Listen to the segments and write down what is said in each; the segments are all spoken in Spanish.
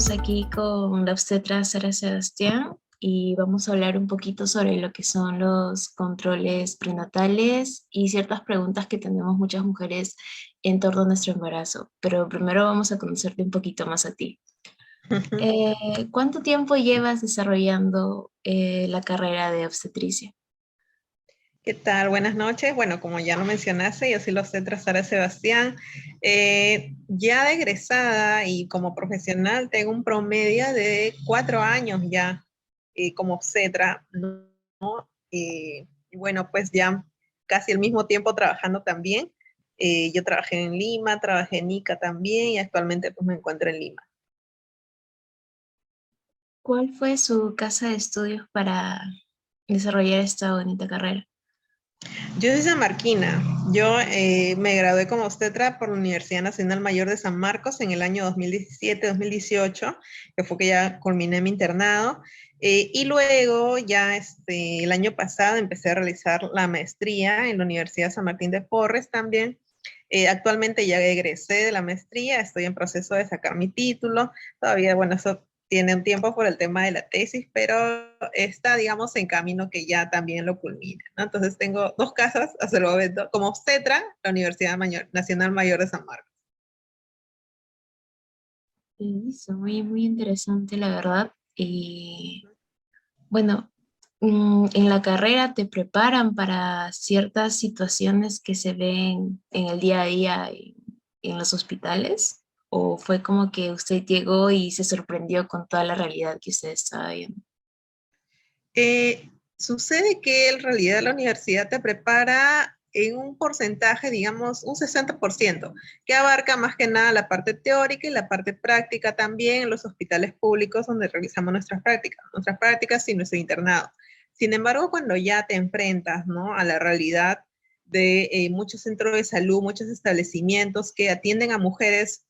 Estamos aquí con la obstetra Sara Sebastián y vamos a hablar un poquito sobre lo que son los controles prenatales y ciertas preguntas que tenemos muchas mujeres en torno a nuestro embarazo. Pero primero vamos a conocerte un poquito más a ti. ¿Cuánto tiempo llevas desarrollando la carrera de obstetricia? ¿Qué tal? Buenas noches. Bueno, como ya lo mencionaste, yo soy la obstetra Sara Sebastián. Ya de egresada y como profesional tengo un promedio de 4 años ya como obstetra, ¿no? Y bueno, pues ya casi el mismo tiempo trabajando también. Yo trabajé en Lima, trabajé en Ica también y actualmente pues me encuentro en Lima. ¿Cuál fue su casa de estudios para desarrollar esta bonita carrera? Yo soy sanmarquina. Yo me gradué como obstetra por la Universidad Nacional Mayor de San Marcos en el año 2017-2018, que fue que ya culminé mi internado. Y luego ya el año pasado empecé a realizar la maestría en la Universidad San Martín de Porres también. Actualmente ya egresé de la maestría, estoy en proceso de sacar mi título. Todavía, bueno, eso tiene un tiempo por el tema de la tesis, pero está, digamos, en camino que ya también lo culmina, ¿no? Entonces tengo dos casas hasta el momento, como obstetra, la Universidad Nacional Mayor de San Marcos. Eso, muy, muy interesante, la verdad. Y bueno, en la carrera te preparan para ciertas situaciones que se ven en el día a día en los hospitales, o fue como que usted llegó y se sorprendió con toda la realidad que usted estaba viendo. Sucede que en realidad la universidad te prepara en un porcentaje, digamos, un 60%, que abarca más que nada la parte teórica y la parte práctica también en los hospitales públicos donde realizamos nuestras prácticas y nuestro internado. Sin embargo, cuando ya te enfrentas, ¿no?, a la realidad de muchos centros de salud, muchos establecimientos que atienden a mujeres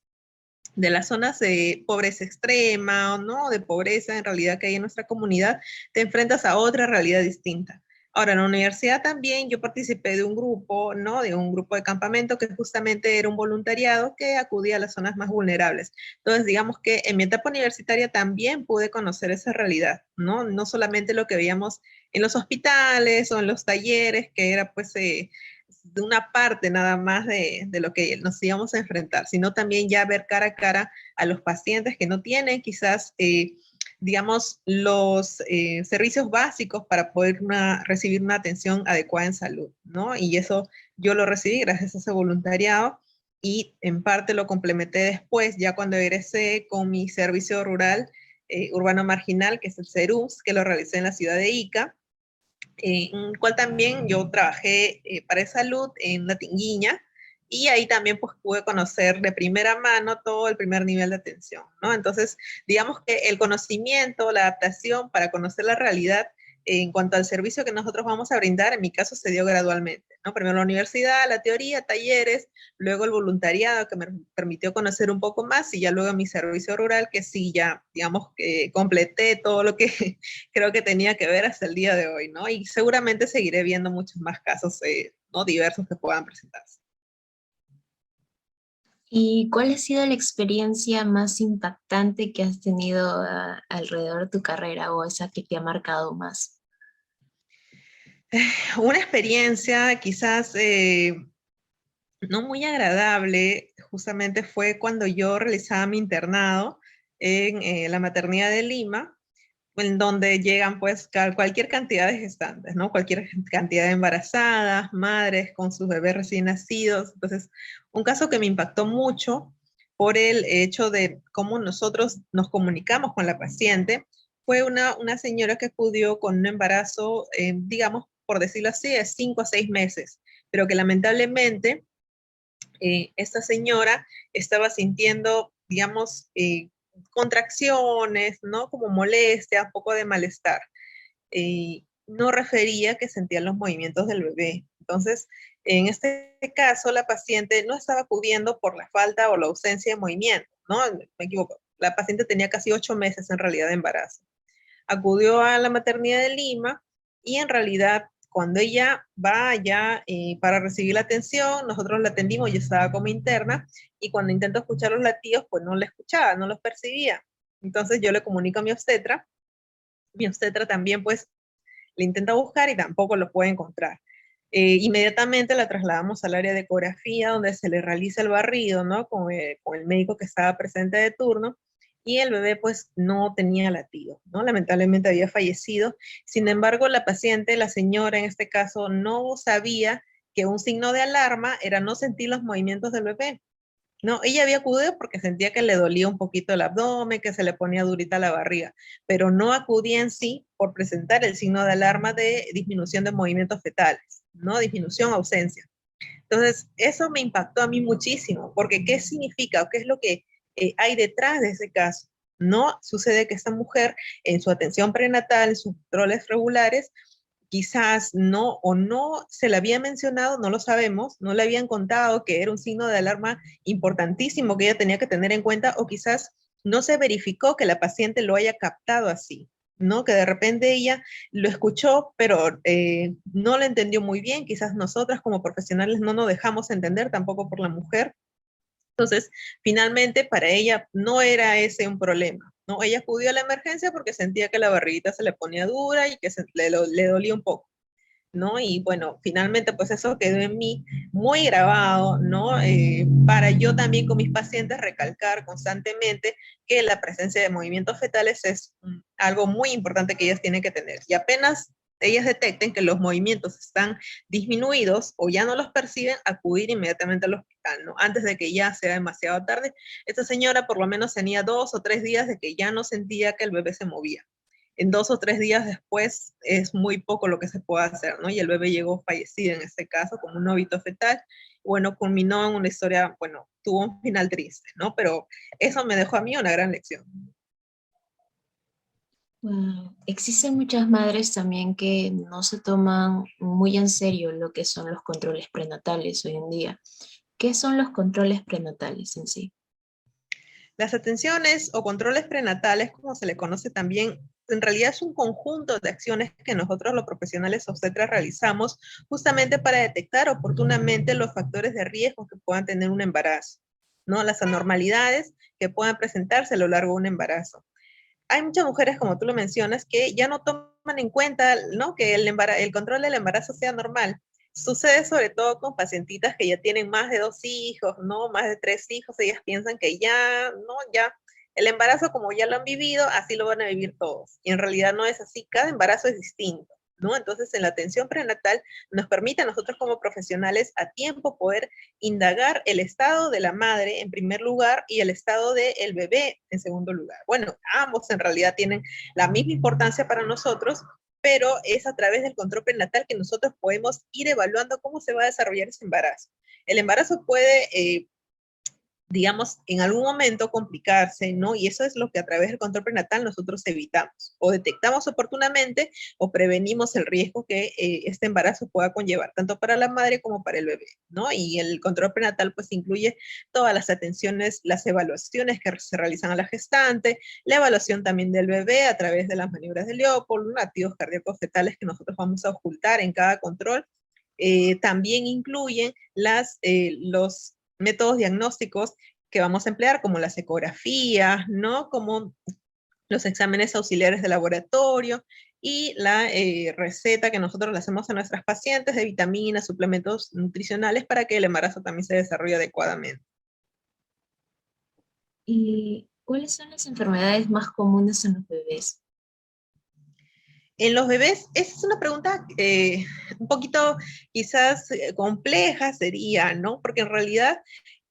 de las zonas de pobreza extrema, ¿no? De pobreza en realidad que hay en nuestra comunidad, te enfrentas a otra realidad distinta. Ahora, en la universidad también yo participé de un grupo, ¿no? De un grupo de campamento que justamente era un voluntariado que acudía a las zonas más vulnerables. Entonces, digamos que en mi etapa universitaria también pude conocer esa realidad, ¿no? No solamente lo que veíamos en los hospitales o en los talleres, que era pues de una parte nada más de lo que nos íbamos a enfrentar, sino también ya ver cara a cara a los pacientes que no tienen quizás, digamos, los servicios básicos para poder recibir una atención adecuada en salud, ¿no? Y eso yo lo recibí gracias a ese voluntariado y en parte lo complementé después, ya cuando egresé con mi servicio rural urbano marginal, que es el CERUS, que lo realicé en la ciudad de Ica, en el cual también yo trabajé para salud en La Tinguiña, y ahí también pues pude conocer de primera mano todo el primer nivel de atención, ¿no? Entonces, digamos que el conocimiento, la adaptación para conocer la realidad en cuanto al servicio que nosotros vamos a brindar, en mi caso se dio gradualmente, ¿no? Primero la universidad, la teoría, talleres, luego el voluntariado que me permitió conocer un poco más y ya luego mi servicio rural que sí ya, digamos, que completé todo lo que creo que tenía que ver hasta el día de hoy, ¿no? Y seguramente seguiré viendo muchos más casos, ¿no?, diversos que puedan presentarse. ¿Y cuál ha sido la experiencia más impactante que has tenido alrededor de tu carrera o esa que te ha marcado más? Una experiencia quizás no muy agradable, justamente fue cuando yo realizaba mi internado en la maternidad de Lima, en donde llegan pues cualquier cantidad de gestantes, ¿no? Cualquier cantidad de embarazadas, madres con sus bebés recién nacidos. Entonces, un caso que me impactó mucho por el hecho de cómo nosotros nos comunicamos con la paciente fue una señora que acudió con un embarazo, digamos, por decirlo así, de 5 a 6 meses, pero que lamentablemente esta señora estaba sintiendo, digamos, contracciones, ¿no? Como molestia, un poco de malestar. No refería que sentía los movimientos del bebé. Entonces, en este caso, la paciente no estaba acudiendo por la falta o la ausencia de movimiento, ¿no? Me equivoco. La paciente tenía casi 8 meses en realidad de embarazo. Acudió a la maternidad de Lima y en realidad cuando ella va allá para recibir la atención, nosotros la atendimos, yo estaba como interna, y cuando intento escuchar los latidos, pues no la escuchaba, no los percibía. Entonces yo le comunico a mi obstetra también pues le intenta buscar y tampoco lo puede encontrar. Inmediatamente la trasladamos al área de ecografía donde se le realiza el barrido, ¿no? Con el médico que estaba presente de turno y el bebé pues no tenía latido, ¿no? Lamentablemente había fallecido. Sin embargo, la paciente, la señora en este caso, no sabía que un signo de alarma era no sentir los movimientos del bebé. No, ella había acudido porque sentía que le dolía un poquito el abdomen, que se le ponía durita la barriga, pero no acudía en sí por presentar el signo de alarma de disminución de movimientos fetales, ¿no? Disminución, ausencia. Entonces, eso me impactó a mí muchísimo, porque ¿qué significa o qué es lo que hay detrás de ese caso? No sucede que esta mujer en su atención prenatal, en sus controles regulares, quizás no o no se le había mencionado, no lo sabemos, no le habían contado que era un signo de alarma importantísimo que ella tenía que tener en cuenta o quizás no se verificó que la paciente lo haya captado así, ¿no? Que de repente ella lo escuchó, pero no lo entendió muy bien, quizás nosotras como profesionales no nos dejamos entender tampoco por la mujer. Entonces, finalmente para ella no era ese un problema, ¿no? Ella acudió a la emergencia porque sentía que la barriguita se le ponía dura y que le dolía un poco, ¿no? Y bueno, finalmente pues eso quedó en mí muy grabado, ¿no? Para yo también con mis pacientes recalcar constantemente que la presencia de movimientos fetales es algo muy importante que ellas tienen que tener. Y apenas ellas detecten que los movimientos están disminuidos o ya no los perciben, acudir inmediatamente al hospital, ¿no? Antes de que ya sea demasiado tarde. Esta señora por lo menos tenía 2 o 3 días de que ya no sentía que el bebé se movía. En 2 o 3 días después es muy poco lo que se puede hacer, ¿no? Y el bebé llegó fallecido en este caso, como un óbito fetal. Bueno, culminó en una historia, bueno, tuvo un final triste, ¿no? Pero eso me dejó a mí una gran lección. Wow. Existen muchas madres también que no se toman muy en serio lo que son los controles prenatales hoy en día. ¿Qué son los controles prenatales en sí? Las atenciones o controles prenatales, como se le conoce también, en realidad es un conjunto de acciones que nosotros los profesionales obstetras realizamos justamente para detectar oportunamente los factores de riesgo que puedan tener un embarazo, ¿no? Las anormalidades que puedan presentarse a lo largo de un embarazo. Hay muchas mujeres, como tú lo mencionas, que ya no toman en cuenta, ¿no? Que el control del embarazo sea normal. Sucede sobre todo con pacientitas que ya tienen más de 2 hijos, ¿no? Más de 3 hijos, ellas piensan que ya, ¿no? Ya el embarazo como ya lo han vivido, así lo van a vivir todos. Y en realidad no es así, cada embarazo es distinto, ¿no? Entonces, en la atención prenatal nos permite a nosotros como profesionales a tiempo poder indagar el estado de la madre en primer lugar y el estado del bebé en segundo lugar. Bueno, ambos en realidad tienen la misma importancia para nosotros, pero es a través del control prenatal que nosotros podemos ir evaluando cómo se va a desarrollar ese embarazo. El embarazo puede digamos, en algún momento complicarse, ¿no? Y eso es lo que a través del control prenatal nosotros evitamos. O detectamos oportunamente o prevenimos el riesgo que este embarazo pueda conllevar, tanto para la madre como para el bebé, ¿no? Y el control prenatal pues incluye todas las atenciones, las evaluaciones que se realizan a la gestante, la evaluación también del bebé a través de las maniobras de Leopold, latidos cardíacos fetales que nosotros vamos a ocultar en cada control. También incluyen los métodos diagnósticos que vamos a emplear, como las ecografías, ¿no? Como los exámenes auxiliares de laboratorio y la receta que nosotros le hacemos a nuestras pacientes de vitaminas, suplementos nutricionales para que el embarazo también se desarrolle adecuadamente. ¿Y cuáles son las enfermedades más comunes en los bebés? En los bebés, esa es una pregunta un poquito quizás compleja sería, ¿no? Porque en realidad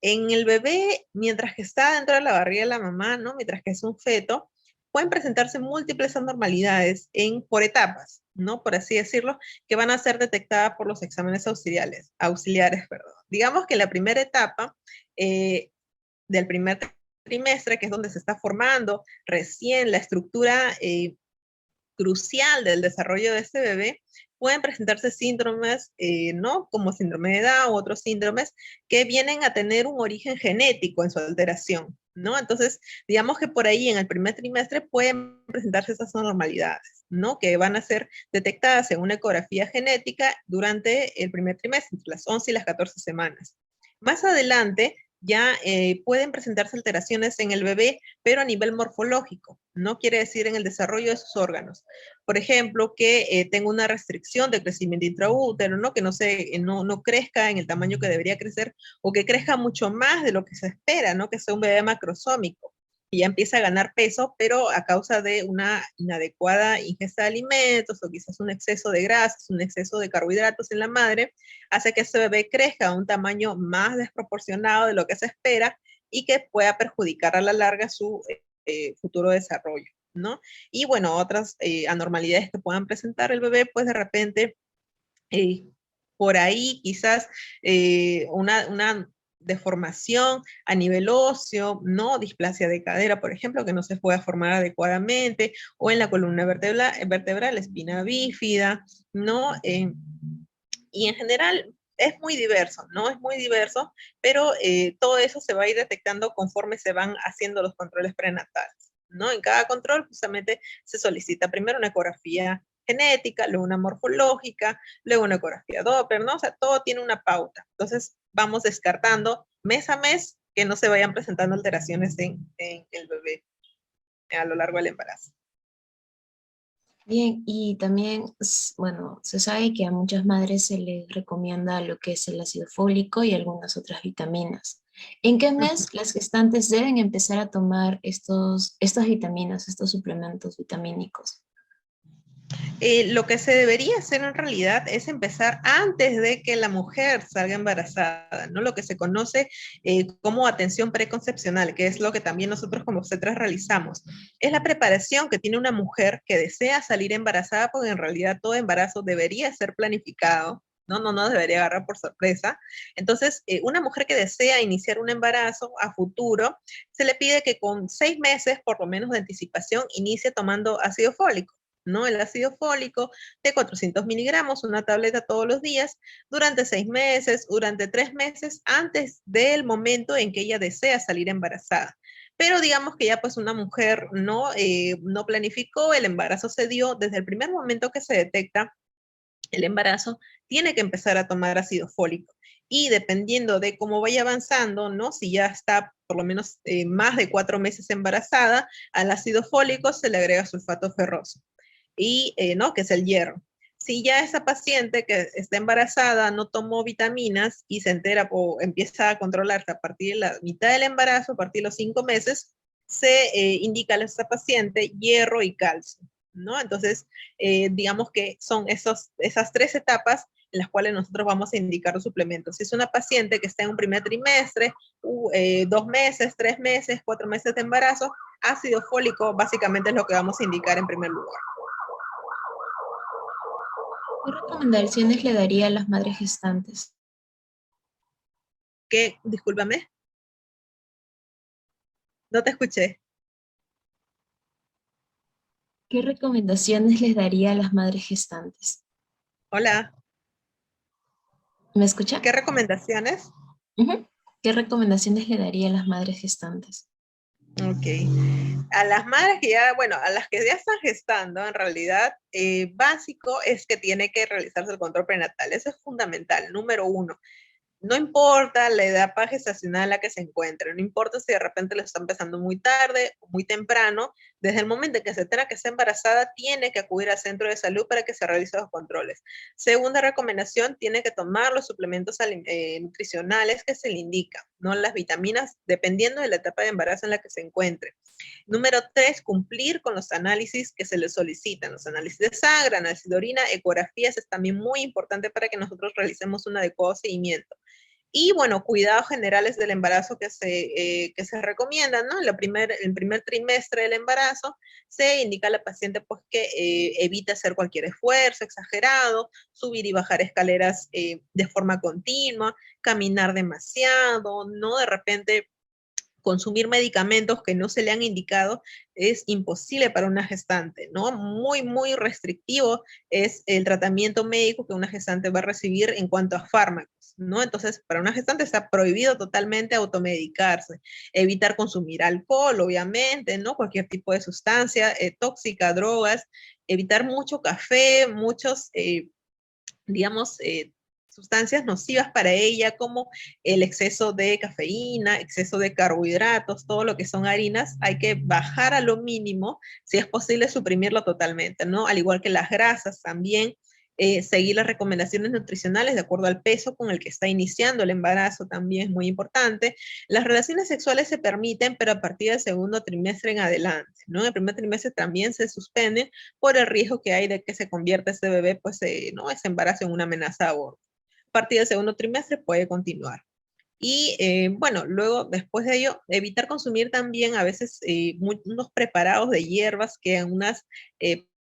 en el bebé, mientras que está dentro de la barriga de la mamá, ¿no? Mientras que es un feto, pueden presentarse múltiples anormalidades por etapas, ¿no? Por así decirlo, que van a ser detectadas por los exámenes auxiliares, perdón. Digamos que la primera etapa del primer trimestre, que es donde se está formando recién la estructura crucial del desarrollo de este bebé, pueden presentarse síndromes, ¿no? Como síndrome de Down u otros síndromes que vienen a tener un origen genético en su alteración, ¿no? Entonces, digamos que por ahí en el primer trimestre pueden presentarse esas anormalidades, ¿no? Que van a ser detectadas en una ecografía genética durante el primer trimestre, entre las 11 y las 14 semanas. Más adelante, ya pueden presentarse alteraciones en el bebé, pero a nivel morfológico, no quiere decir en el desarrollo de sus órganos. Por ejemplo, que tenga una restricción de crecimiento intraútero, ¿no? Que no crezca en el tamaño que debería crecer, o que crezca mucho más de lo que se espera, ¿no? Que sea un bebé macrosómico y ya empieza a ganar peso, pero a causa de una inadecuada ingesta de alimentos o quizás un exceso de grasas, un exceso de carbohidratos en la madre, hace que ese bebé crezca a un tamaño más desproporcionado de lo que se espera y que pueda perjudicar a la larga su futuro desarrollo, ¿no? Y bueno, otras anormalidades que puedan presentar el bebé, pues de repente eh, por ahí quizás una deformación a nivel óseo, ¿no? Displasia de cadera, por ejemplo, que no se pueda formar adecuadamente, o en la columna vertebral, espina bífida, ¿no? Y en general es muy diverso, ¿no? Es muy diverso, pero todo eso se va a ir detectando conforme se van haciendo los controles prenatales, ¿no? En cada control justamente se solicita primero una ecografía genética, luego una morfológica, luego una ecografía Doppler, ¿no? O sea, todo tiene una pauta. Entonces, vamos descartando mes a mes que no se vayan presentando alteraciones en el bebé a lo largo del embarazo. Bien, y también, bueno, se sabe que a muchas madres se les recomienda lo que es el ácido fólico y algunas otras vitaminas. ¿En qué mes las gestantes deben empezar a tomar estas vitaminas, estos suplementos vitamínicos? Lo que se debería hacer en realidad es empezar antes de que la mujer salga embarazada, ¿no? Lo que se conoce como atención preconcepcional, que es lo que también nosotros como obstetras realizamos. Es la preparación que tiene una mujer que desea salir embarazada, porque en realidad todo embarazo debería ser planificado. No debería agarrar por sorpresa. Entonces, una mujer que desea iniciar un embarazo a futuro, se le pide que con 6 meses, por lo menos de anticipación, inicie tomando ácido fólico, ¿no? El ácido fólico de 400 miligramos, una tableta todos los días, durante 6 meses, durante 3 meses, antes del momento en que ella desea salir embarazada. Pero digamos que ya pues una mujer no planificó, el embarazo se dio desde el primer momento que se detecta el embarazo, tiene que empezar a tomar ácido fólico. Y dependiendo de cómo vaya avanzando, ¿no? Si ya está por lo menos más de 4 meses embarazada, al ácido fólico se le agrega sulfato ferroso y no, que es el hierro. Si ya esa paciente que está embarazada no tomó vitaminas y se entera o empieza a controlarse a partir de la mitad del embarazo, a partir de los 5 meses, se indica a esta paciente hierro y calcio, ¿no? Entonces, digamos que son esas 3 etapas en las cuales nosotros vamos a indicar los suplementos. Si es una paciente que está en un primer trimestre, 2 meses, 3 meses, 4 meses de embarazo, ácido fólico básicamente es lo que vamos a indicar en primer lugar. ¿Qué recomendaciones le daría a las madres gestantes? ¿Qué? Discúlpame, no te escuché. ¿Qué recomendaciones les daría a las madres gestantes? Hola, ¿Me escucha? ¿qué recomendaciones? Ujú. ¿Qué recomendaciones le daría a las madres gestantes? Ok. A las madres que ya, bueno, a las que ya están gestando, en realidad, básico es que tiene que realizarse el control prenatal. Eso es fundamental, número uno. No importa la edad gestacional en la que se encuentre, no importa si de repente le está empezando muy tarde o muy temprano, desde el momento en que se entera que está embarazada, tiene que acudir al centro de salud para que se realicen los controles. Segunda recomendación, tiene que tomar los suplementos nutricionales que se le indican, no las vitaminas, dependiendo de la etapa de embarazo en la que se encuentre. Número 3, cumplir con los análisis que se le solicitan, los análisis de sangre, análisis de orina, ecografías, es también muy importante para que nosotros realicemos un adecuado seguimiento. Y bueno, cuidados generales del embarazo que se recomiendan, ¿no? El primer trimestre del embarazo se indica a la paciente pues que evite hacer cualquier esfuerzo exagerado, subir y bajar escaleras de forma continua, caminar demasiado, ¿no? De repente consumir medicamentos que no se le han indicado es imposible para una gestante, ¿no? Muy, muy restrictivo es el tratamiento médico que una gestante va a recibir en cuanto a fármacos, ¿no? Entonces, para una gestante está prohibido totalmente automedicarse, evitar consumir alcohol, obviamente, ¿no? Cualquier tipo de sustancia tóxica, drogas, evitar mucho café, muchos, digamos, sustancias nocivas para ella, como el exceso de cafeína, exceso de carbohidratos, todo lo que son harinas, hay que bajar a lo mínimo, si es posible suprimirlo totalmente, ¿no? Al igual que las grasas también, seguir las recomendaciones nutricionales de acuerdo al peso con el que está iniciando el embarazo también es muy importante. Las relaciones sexuales se permiten, pero a partir del segundo trimestre en adelante, ¿no? En el primer trimestre también se suspenden por el riesgo que hay de que se convierta ese bebé, pues, ¿no? Ese embarazo en una amenaza de aborto. A partir del segundo trimestre puede continuar. Y bueno, luego, después de ello, evitar consumir también a veces unos preparados de hierbas que unas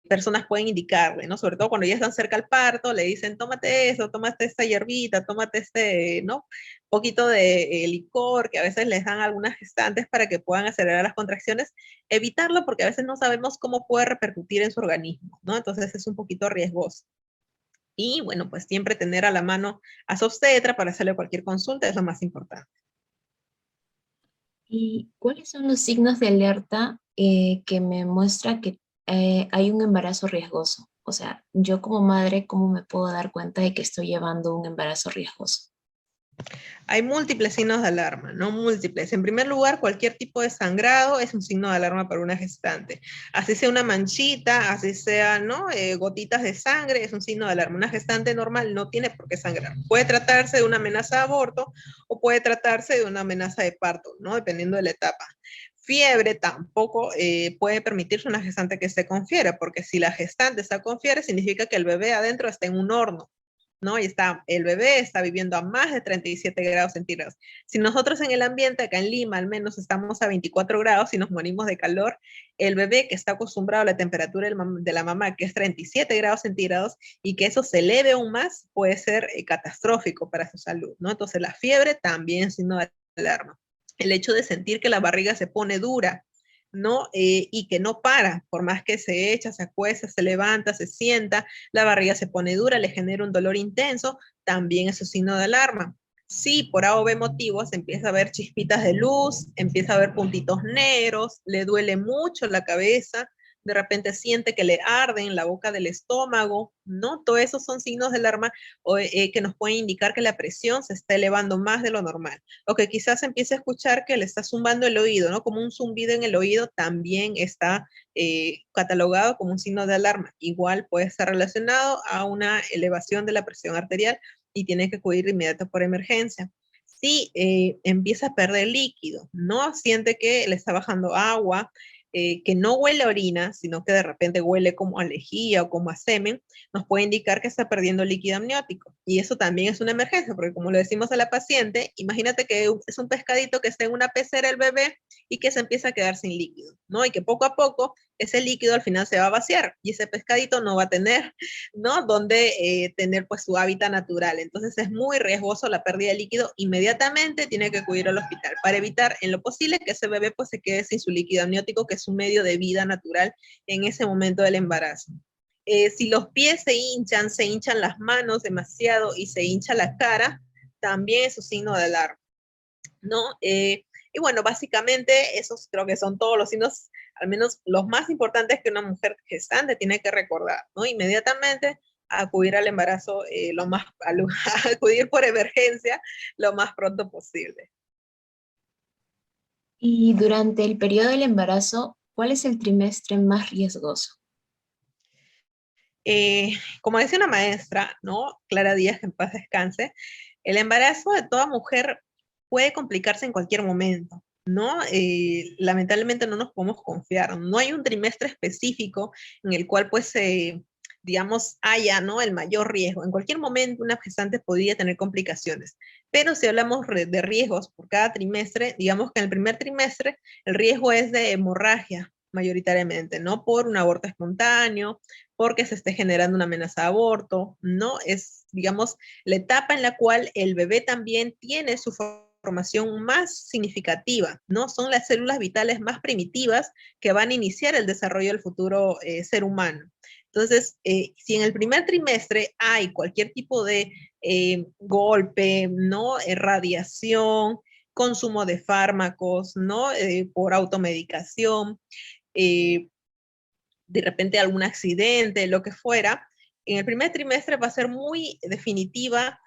personas pueden indicarle, ¿no? Sobre todo cuando ya están cerca al parto, le dicen, tómate eso, tómate esta hierbita, tómate este, ¿no? Poquito de licor, que a veces les dan a algunas gestantes para que puedan acelerar las contracciones. Evitarlo porque a veces no sabemos cómo puede repercutir en su organismo, ¿no? Entonces es un poquito riesgoso. Y bueno, pues siempre tener a la mano a su obstetra para hacerle cualquier consulta es lo más importante. ¿Y cuáles son los signos de alerta que me muestra que hay un embarazo riesgoso? O sea, yo como madre, ¿cómo me puedo dar cuenta de que estoy llevando un embarazo riesgoso? Hay múltiples signos de alarma, no múltiples. En primer lugar, cualquier tipo de sangrado es un signo de alarma para una gestante. Así sea una manchita, así sea, ¿no? Gotitas de sangre, es un signo de alarma. Una gestante normal no tiene por qué sangrar. Puede tratarse de una amenaza de aborto o puede tratarse de una amenaza de parto, ¿no? Dependiendo de la etapa. Fiebre tampoco puede permitirse una gestante que se confiere, porque si la gestante está confiere, significa que el bebé adentro está en un horno. ¿No? Y está, el bebé está viviendo a más de 37 grados centígrados. Si nosotros en el ambiente, acá en Lima, al menos estamos a 24 grados y nos morimos de calor, el bebé que está acostumbrado a la temperatura de la mamá, que es 37 grados centígrados, y que eso se eleve aún más, puede ser catastrófico para su salud, ¿no? Entonces la fiebre también es signo de alarma. El hecho de sentir que la barriga se pone dura, ¿no? Y que no para, por más que se echa, se acuesta, se levanta, se sienta, la barriga se pone dura, le genera un dolor intenso, también es un signo de alarma. Si por A o B motivos empieza a ver chispitas de luz, empieza a ver puntitos negros, le duele mucho la cabeza, de repente siente que le arde en la boca del estómago, ¿no? Todo eso son signos de alarma que nos pueden indicar que la presión se está elevando más de lo normal. O que quizás empiece a escuchar que le está zumbando el oído, ¿no? Como un zumbido en el oído también está catalogado como un signo de alarma. Igual puede estar relacionado a una elevación de la presión arterial y tiene que acudir de inmediato por emergencia. Si empieza a perder líquido, no siente que le está bajando agua, que no huele a orina, sino que de repente huele como a lejía o como a semen, nos puede indicar que está perdiendo líquido amniótico. Y eso también es una emergencia, porque como le decimos a la paciente, imagínate que es un pescadito que está en una pecera el bebé y que se empieza a quedar sin líquido, ¿no? Y que poco a poco ese líquido al final se va a vaciar y ese pescadito no va a tener, ¿no? Donde tener pues su hábitat natural. Entonces es muy riesgoso la pérdida de líquido. Inmediatamente tiene que acudir al hospital para evitar en lo posible que ese bebé pues se quede sin su líquido amniótico, que es un medio de vida natural en ese momento del embarazo. Si los pies se hinchan las manos demasiado y se hincha la cara, también es un signo de alarma, ¿no? Y bueno, básicamente esos creo que son todos los signos, al menos los más importantes que una mujer gestante tiene que recordar, ¿no? Inmediatamente acudir al embarazo, acudir por emergencia lo más pronto posible. Y durante el periodo del embarazo, ¿cuál es el trimestre más riesgoso? Como decía una maestra, ¿no? Clara Díaz, que en paz descanse, el embarazo de toda mujer puede complicarse en cualquier momento, ¿no? Lamentablemente no nos podemos confiar. No hay un trimestre específico en el cual, pues, digamos, haya, ¿no? El mayor riesgo. En cualquier momento una gestante podría tener complicaciones. Pero si hablamos de riesgos por cada trimestre, digamos que en el primer trimestre el riesgo es de hemorragia mayoritariamente, ¿no? Por un aborto espontáneo, porque se esté generando una amenaza de aborto, ¿no? Es, digamos, la etapa en la cual el bebé también tiene su formación más significativa, ¿no? Son las células vitales más primitivas que van a iniciar el desarrollo del futuro ser humano. Entonces, si en el primer trimestre hay cualquier tipo de golpe, ¿no? Radiación, consumo de fármacos, ¿no? Por automedicación, eh, de repente algún accidente, lo que fuera, en el primer trimestre va a ser muy definitiva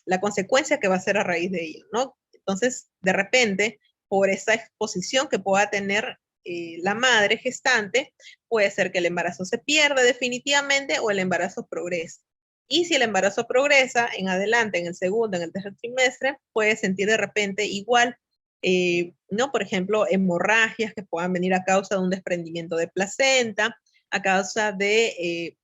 la consecuencia que va a ser a raíz de ello, ¿no? Entonces, de repente, por esa exposición que pueda tener la madre gestante, puede ser que el embarazo se pierda definitivamente o el embarazo progrese. Y si el embarazo progresa en adelante, en el segundo, en el tercer trimestre, puede sentir de repente igual, ¿no? Por ejemplo, hemorragias que puedan venir a causa de un desprendimiento de placenta, a causa de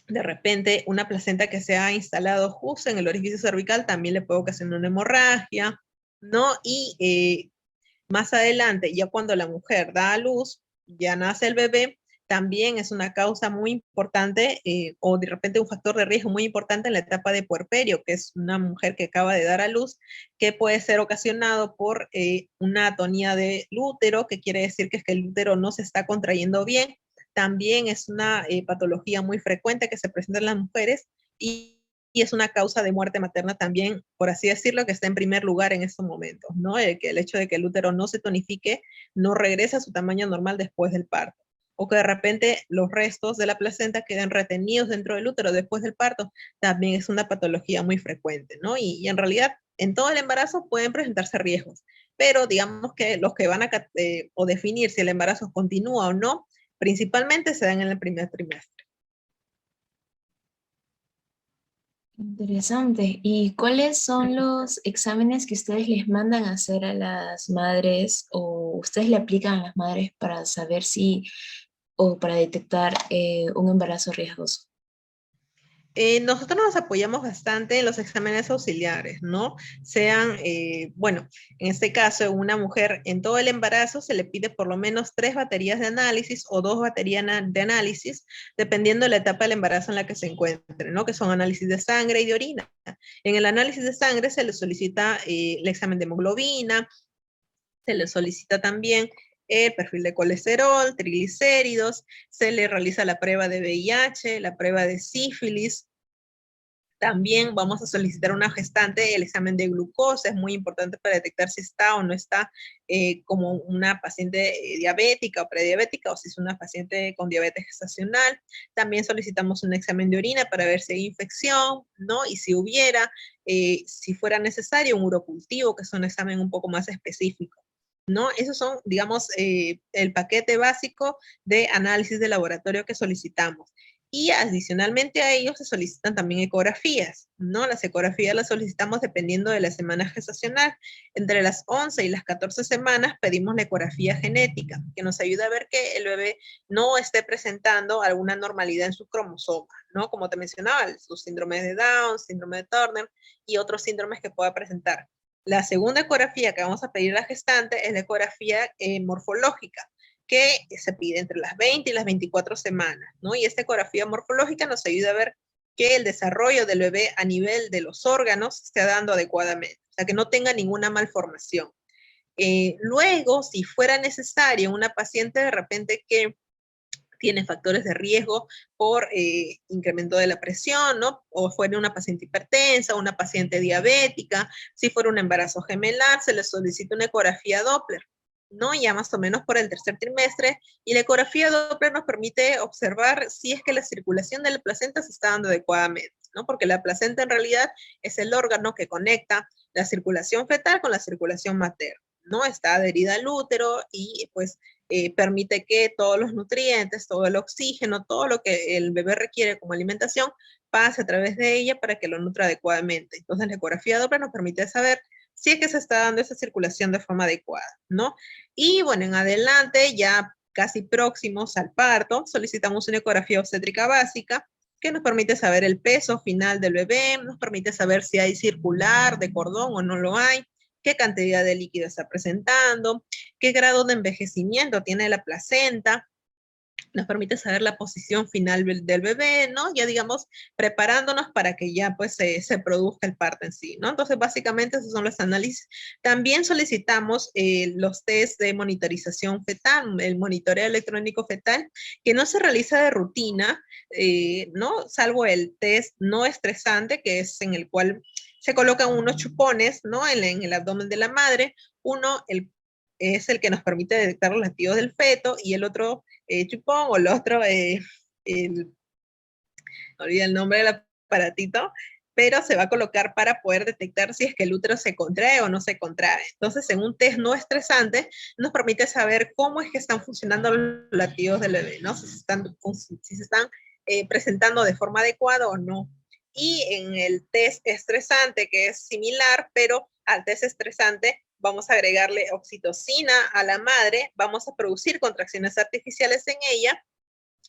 repente una placenta que se ha instalado justo en el orificio cervical también le puede ocasionar una hemorragia, ¿no? Y más adelante, ya cuando la mujer da a luz, ya nace el bebé, también es una causa muy importante o de repente un factor de riesgo muy importante en la etapa de puerperio, que es una mujer que acaba de dar a luz, que puede ser ocasionado por una atonía del útero, que quiere decir que es que el útero no se está contrayendo bien. También es una patología muy frecuente que se presenta en las mujeres y es una causa de muerte materna también, por así decirlo, que está en primer lugar en estos momentos, ¿no? Que el hecho de que el útero no se tonifique, no regresa a su tamaño normal después del parto. O que de repente los restos de la placenta queden retenidos dentro del útero después del parto, también es una patología muy frecuente, ¿no? Y en realidad, en todo el embarazo pueden presentarse riesgos, pero digamos que los que van a o definir si el embarazo continúa o no, principalmente se dan en el primer trimestre. Interesante. ¿Y cuáles son los exámenes que ustedes les mandan a hacer a las madres o ustedes le aplican a las madres para saber si o para detectar un embarazo riesgoso? Nosotros nos apoyamos bastante en los exámenes auxiliares, ¿no? Sean, bueno, en este caso, una mujer en todo el embarazo se le pide por lo menos 3 baterías de análisis o 2 baterías de análisis, dependiendo de la etapa del embarazo en la que se encuentre, ¿no? Que son análisis de sangre y de orina. En el análisis de sangre se le solicita el examen de hemoglobina, se le solicita también el perfil de colesterol, triglicéridos, se le realiza la prueba de VIH, la prueba de sífilis. También vamos a solicitar a una gestante el examen de glucosa, es muy importante para detectar si está o no está como una paciente diabética o prediabética o si es una paciente con diabetes gestacional. También solicitamos un examen de orina para ver si hay infección, ¿no? Y si hubiera, si fuera necesario, un urocultivo, que es un examen un poco más específico, ¿no? Esos son, digamos, el paquete básico de análisis de laboratorio que solicitamos. Y adicionalmente a ellos se solicitan también ecografías, ¿no? Las ecografías las solicitamos dependiendo de la semana gestacional. Entre las 11 y las 14 semanas pedimos la ecografía genética, que nos ayuda a ver que el bebé no esté presentando alguna normalidad en sus cromosomas, ¿no? Como te mencionaba, sus síndromes de Down, síndrome de Turner y otros síndromes que pueda presentar. La segunda ecografía que vamos a pedir a la gestante es la ecografía morfológica, que se pide entre las 20 y las 24 semanas, ¿no? Y esta ecografía morfológica nos ayuda a ver que el desarrollo del bebé a nivel de los órganos se esté dando adecuadamente, o sea, que no tenga ninguna malformación. Luego, si fuera necesario, una paciente de repente que tiene factores de riesgo por incremento de la presión, ¿no? O fuera una paciente hipertensa, una paciente diabética, si fuera un embarazo gemelar, se le solicita una ecografía Doppler, ¿no? Ya más o menos por el tercer trimestre, y la ecografía Doppler nos permite observar si es que la circulación de la placenta se está dando adecuadamente, ¿no? Porque la placenta en realidad es el órgano que conecta la circulación fetal con la circulación materna, ¿no? Está adherida al útero y pues permite que todos los nutrientes, todo el oxígeno, todo lo que el bebé requiere como alimentación pase a través de ella para que lo nutra adecuadamente. Entonces la ecografía Doppler nos permite saber si es que se está dando esa circulación de forma adecuada, ¿no? Y bueno, en adelante, ya casi próximos al parto, solicitamos una ecografía obstétrica básica que nos permite saber el peso final del bebé, nos permite saber si hay circular de cordón o no lo hay, qué cantidad de líquido está presentando, qué grado de envejecimiento tiene la placenta, nos permite saber la posición final del bebé, ¿no? Ya digamos, preparándonos para que ya pues se produzca el parto en sí, ¿no? Entonces, básicamente esos son los análisis. También solicitamos los test de monitorización fetal, el monitoreo electrónico fetal, que no se realiza de rutina, ¿no? Salvo el test no estresante, que es en el cual se colocan unos chupones, ¿no? En el abdomen de la madre. Uno es el que nos permite detectar los latidos del feto y el otro chupón o el otro, olvidé el nombre del aparatito, pero se va a colocar para poder detectar si es que el útero se contrae o no se contrae. Entonces, en un test no estresante, nos permite saber cómo es que están funcionando los latidos del bebé, ¿no? Si se están presentando de forma adecuada o no. Y en el test estresante, que es similar, pero al test estresante vamos a agregarle oxitocina a la madre, vamos a producir contracciones artificiales en ella,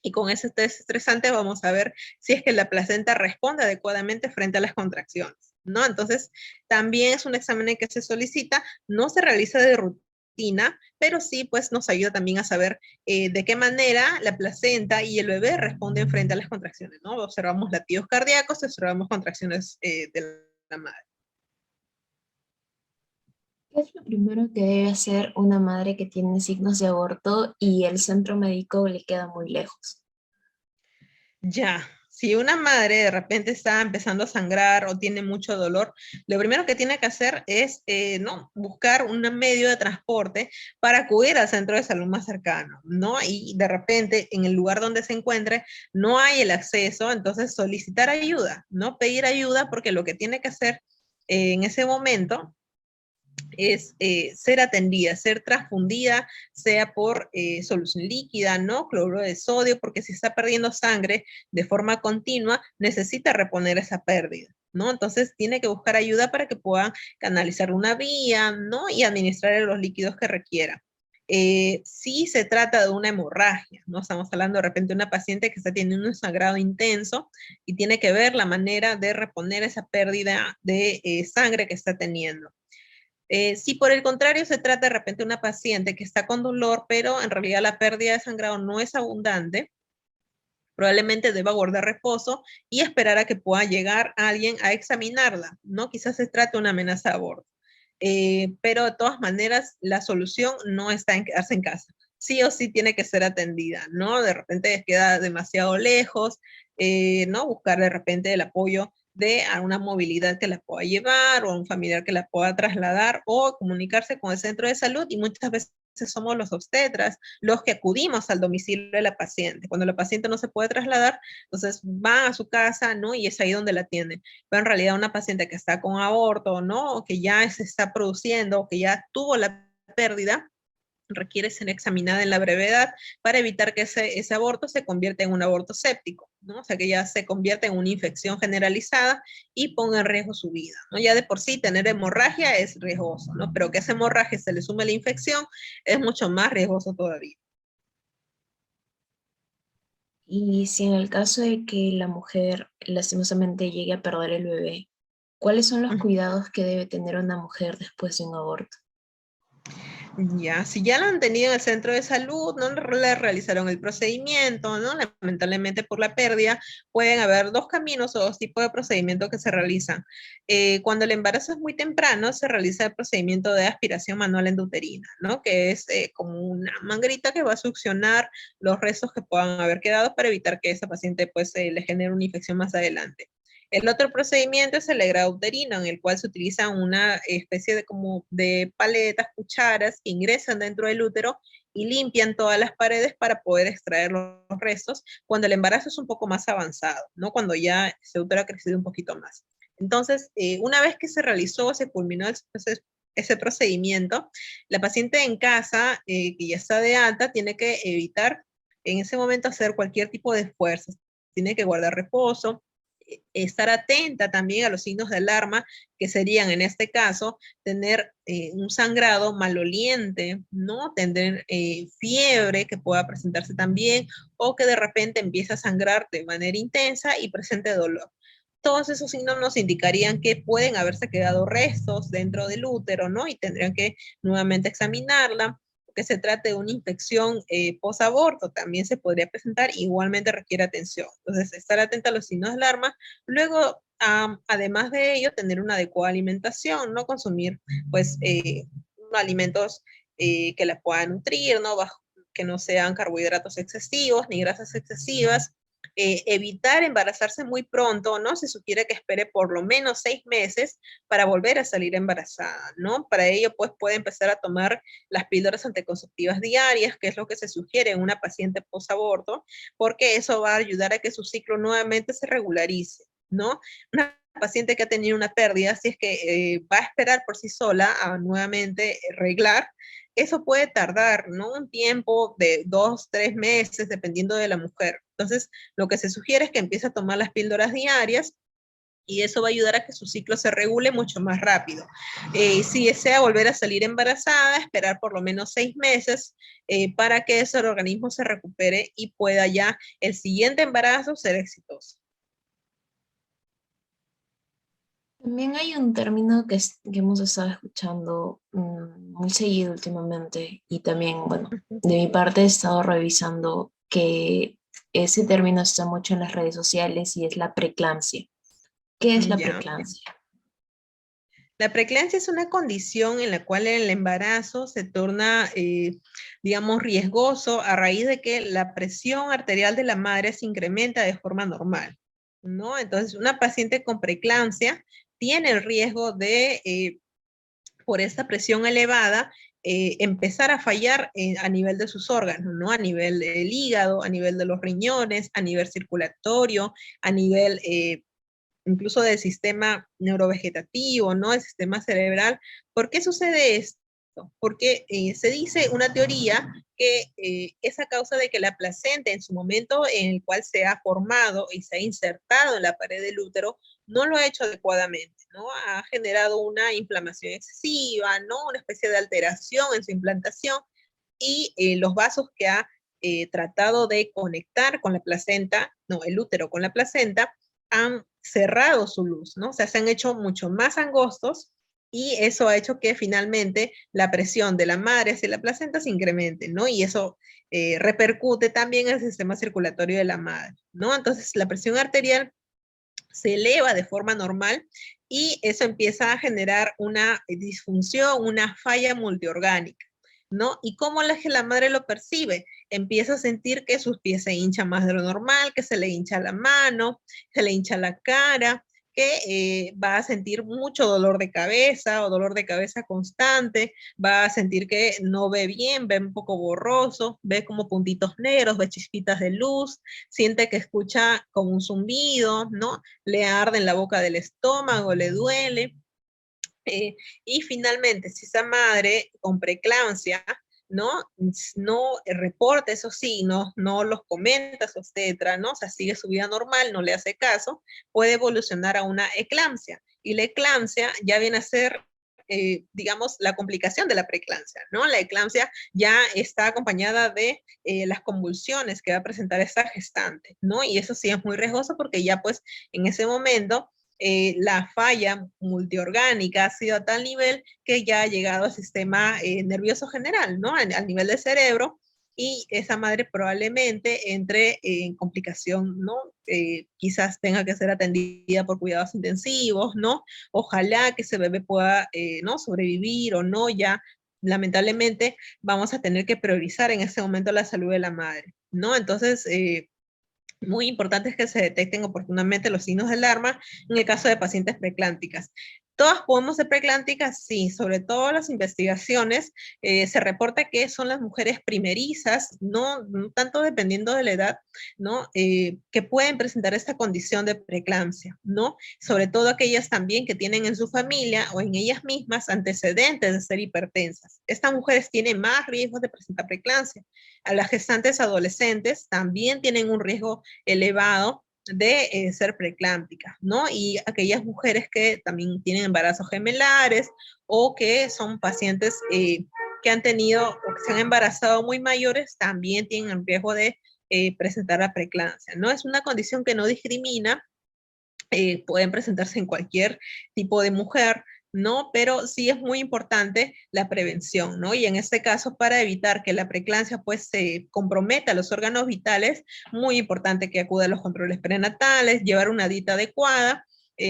y con ese test estresante vamos a ver si es que la placenta responde adecuadamente frente a las contracciones, ¿no? Entonces, también es un examen que se solicita, no se realiza de rutina, pero sí, pues nos ayuda también a saber de qué manera la placenta y el bebé responden frente a las contracciones, ¿no? Observamos latidos cardíacos, observamos contracciones de la madre. ¿Qué es lo primero que debe hacer una madre que tiene signos de aborto y el centro médico le queda muy lejos? Ya, si una madre de repente está empezando a sangrar o tiene mucho dolor, lo primero que tiene que hacer es no, buscar un medio de transporte para acudir al centro de salud más cercano, ¿no? Y de repente en el lugar donde se encuentre no hay el acceso, entonces solicitar ayuda, ¿no? Pedir ayuda porque lo que tiene que hacer en ese momento es ser atendida, ser transfundida, sea por solución líquida, ¿no? Cloruro de sodio, porque si está perdiendo sangre de forma continua, necesita reponer esa pérdida, ¿no? Entonces tiene que buscar ayuda para que puedan canalizar una vía, ¿no? Y administrar los líquidos que requiera. Si se trata de una hemorragia, ¿no? Estamos hablando de repente de una paciente que está teniendo un sangrado intenso y tiene que ver la manera de reponer esa pérdida de sangre que está teniendo. Si por el contrario se trata de repente de una paciente que está con dolor, pero en realidad la pérdida de sangrado no es abundante, probablemente deba guardar reposo y esperar a que pueda llegar alguien a examinarla, ¿no? Quizás se trate de una amenaza de aborto. Pero de todas maneras, la solución no está en quedarse en casa. Sí o sí tiene que ser atendida, ¿no? De repente queda demasiado lejos, ¿no? Buscar de repente el apoyo de una movilidad que la pueda llevar o un familiar que la pueda trasladar o comunicarse con el centro de salud, y muchas veces somos los obstetras los que acudimos al domicilio de la paciente. Cuando la paciente no se puede trasladar, entonces van a su casa, ¿no? Y es ahí donde la atienden. Pero en realidad una paciente que está con aborto, ¿no? O que ya se está produciendo, o que ya tuvo la pérdida, requiere ser examinada en la brevedad para evitar que ese aborto se convierta en un aborto séptico, ¿no? O sea, que ya se convierta en una infección generalizada y ponga en riesgo su vida, ¿no? Ya de por sí tener hemorragia es riesgoso, ¿no? Pero que esa hemorragia se le sume la infección es mucho más riesgoso todavía. Y si en el caso de que la mujer lastimosamente llegue a perder el bebé, ¿cuáles son los cuidados que debe tener una mujer después de un aborto? Ya, si ya la han tenido en el centro de salud, no le realizaron el procedimiento, ¿no? Lamentablemente por la pérdida, pueden haber dos caminos o dos tipos de procedimientos que se realizan. Cuando el embarazo es muy temprano, se realiza el procedimiento de aspiración manual endouterina, ¿no? Que es como una manguerita que va a succionar los restos que puedan haber quedado para evitar que esa paciente pues le genere una infección más adelante. El otro procedimiento es el legrado uterino, en el cual se utiliza una especie de como de paletas, cucharas que ingresan dentro del útero y limpian todas las paredes para poder extraer los restos cuando el embarazo es un poco más avanzado, ¿no? Cuando ya ese útero ha crecido un poquito más. Entonces, una vez que se realizó, se culminó ese procedimiento, la paciente en casa, que ya está de alta, tiene que evitar en ese momento hacer cualquier tipo de esfuerzos. Tiene que guardar reposo, estar atenta también a los signos de alarma, que serían en este caso tener un sangrado maloliente, ¿no? Tener fiebre que pueda presentarse también, o que de repente empiece a sangrar de manera intensa y presente dolor. Todos esos signos nos indicarían que pueden haberse quedado restos dentro del útero, ¿no? Y tendrían que nuevamente examinarla. Que se trate de una infección posaborto, también se podría presentar, igualmente requiere atención. Entonces, estar atenta a los signos de alarma. Luego, además de ello, tener una adecuada alimentación, no consumir, pues, alimentos que la puedan nutrir, ¿no? Que no sean carbohidratos excesivos ni grasas excesivas. Evitar embarazarse muy pronto, ¿no? Se sugiere que espere por lo menos 6 meses para volver a salir embarazada, ¿no? Para ello, pues puede empezar a tomar las píldoras anticonceptivas diarias, que es lo que se sugiere en una paciente posaborto, porque eso va a ayudar a que su ciclo nuevamente se regularice, ¿no? Una paciente que ha tenido una pérdida, si es que va a esperar por sí sola a nuevamente arreglar, eso puede tardar, ¿no? Un tiempo de 2, 3 meses, dependiendo de la mujer. Entonces, lo que se sugiere es que empiece a tomar las píldoras diarias y eso va a ayudar a que su ciclo se regule mucho más rápido. Si desea volver a salir embarazada, esperar por lo menos 6 meses para que ese organismo se recupere y pueda ya el siguiente embarazo ser exitoso. También hay un término que hemos estado escuchando muy seguido últimamente y también, bueno, de mi parte he estado revisando que ese término está mucho en las redes sociales y es la preeclampsia. ¿Qué es la Ya. preeclampsia? La preeclampsia es una condición en la cual el embarazo se torna, digamos, riesgoso a raíz de que la presión arterial de la madre se incrementa de forma normal, ¿no? Entonces, una paciente con preeclampsia tiene el riesgo de, por esta presión elevada, empezar a fallar a nivel de sus órganos, ¿no? A nivel del hígado, a nivel de los riñones, a nivel circulatorio, a nivel incluso del sistema neurovegetativo, ¿no? El sistema cerebral. ¿Por qué sucede esto? Porque se dice una teoría que es a causa de que la placenta en su momento en el cual se ha formado y se ha insertado en la pared del útero no lo ha hecho adecuadamente, ¿no? Ha generado una inflamación excesiva, ¿no? Una especie de alteración en su implantación y los vasos que ha tratado de conectar con la placenta, no, el útero con la placenta, han cerrado su luz, ¿no? O sea, se han hecho mucho más angostos y eso ha hecho que finalmente la presión de la madre hacia la placenta se incremente, ¿no? Y eso repercute también en el sistema circulatorio de la madre, ¿no? Entonces, la presión arterial se eleva de forma normal y eso empieza a generar una disfunción, una falla multiorgánica, ¿no? ¿Y cómo la madre lo percibe? Empieza a sentir que sus pies se hinchan más de lo normal, que se le hincha la mano, se le hincha la cara, que va a sentir mucho dolor de cabeza o dolor de cabeza constante, va a sentir que no ve bien, ve un poco borroso, ve como puntitos negros, ve chispitas de luz, siente que escucha como un zumbido, ¿no? Le arde en la boca del estómago, le duele. Y finalmente, si esa madre con preeclampsia no, no reporta esos signos, no los comenta a su obstetra, ¿no? O sea, sigue su vida normal, no le hace caso, puede evolucionar a una eclampsia. Y la eclampsia ya viene a ser, digamos, la complicación de la preeclampsia, ¿no? La eclampsia ya está acompañada de las convulsiones que va a presentar esta gestante, ¿no? Y eso sí es muy riesgoso porque ya pues en ese momento la falla multiorgánica ha sido a tal nivel que ya ha llegado al sistema nervioso general, ¿no? Al nivel del cerebro, y esa madre probablemente entre en complicación, ¿no? Quizás tenga que ser atendida por cuidados intensivos, ¿no? Ojalá que ese bebé pueda, ¿no? Sobrevivir o no, ya lamentablemente vamos a tener que priorizar en ese momento la salud de la madre, ¿no? Entonces, muy importante es que se detecten oportunamente los signos de alarma en el caso de pacientes preeclánticas. ¿Todas podemos ser preeclánticas? Sí, sobre todo las investigaciones se reporta que son las mujeres primerizas, no tanto dependiendo de la edad, ¿no? Que pueden presentar esta condición de preeclampsia, ¿no? Sobre todo aquellas también que tienen en su familia o en ellas mismas antecedentes de ser hipertensas. Estas mujeres tienen más riesgos de presentar preeclampsia. A las gestantes adolescentes también tienen un riesgo elevado de ser preeclámpticas, ¿no? Y aquellas mujeres que también tienen embarazos gemelares o que son pacientes que han tenido o que se han embarazado muy mayores también tienen el riesgo de presentar la preeclampsia, ¿no? Es una condición que no discrimina, pueden presentarse en cualquier tipo de mujer, ¿no? Pero sí es muy importante la prevención, ¿no? Y en este caso, para evitar que la preeclampsia pues se comprometa los órganos vitales, muy importante que acuda a los controles prenatales, llevar una dieta adecuada,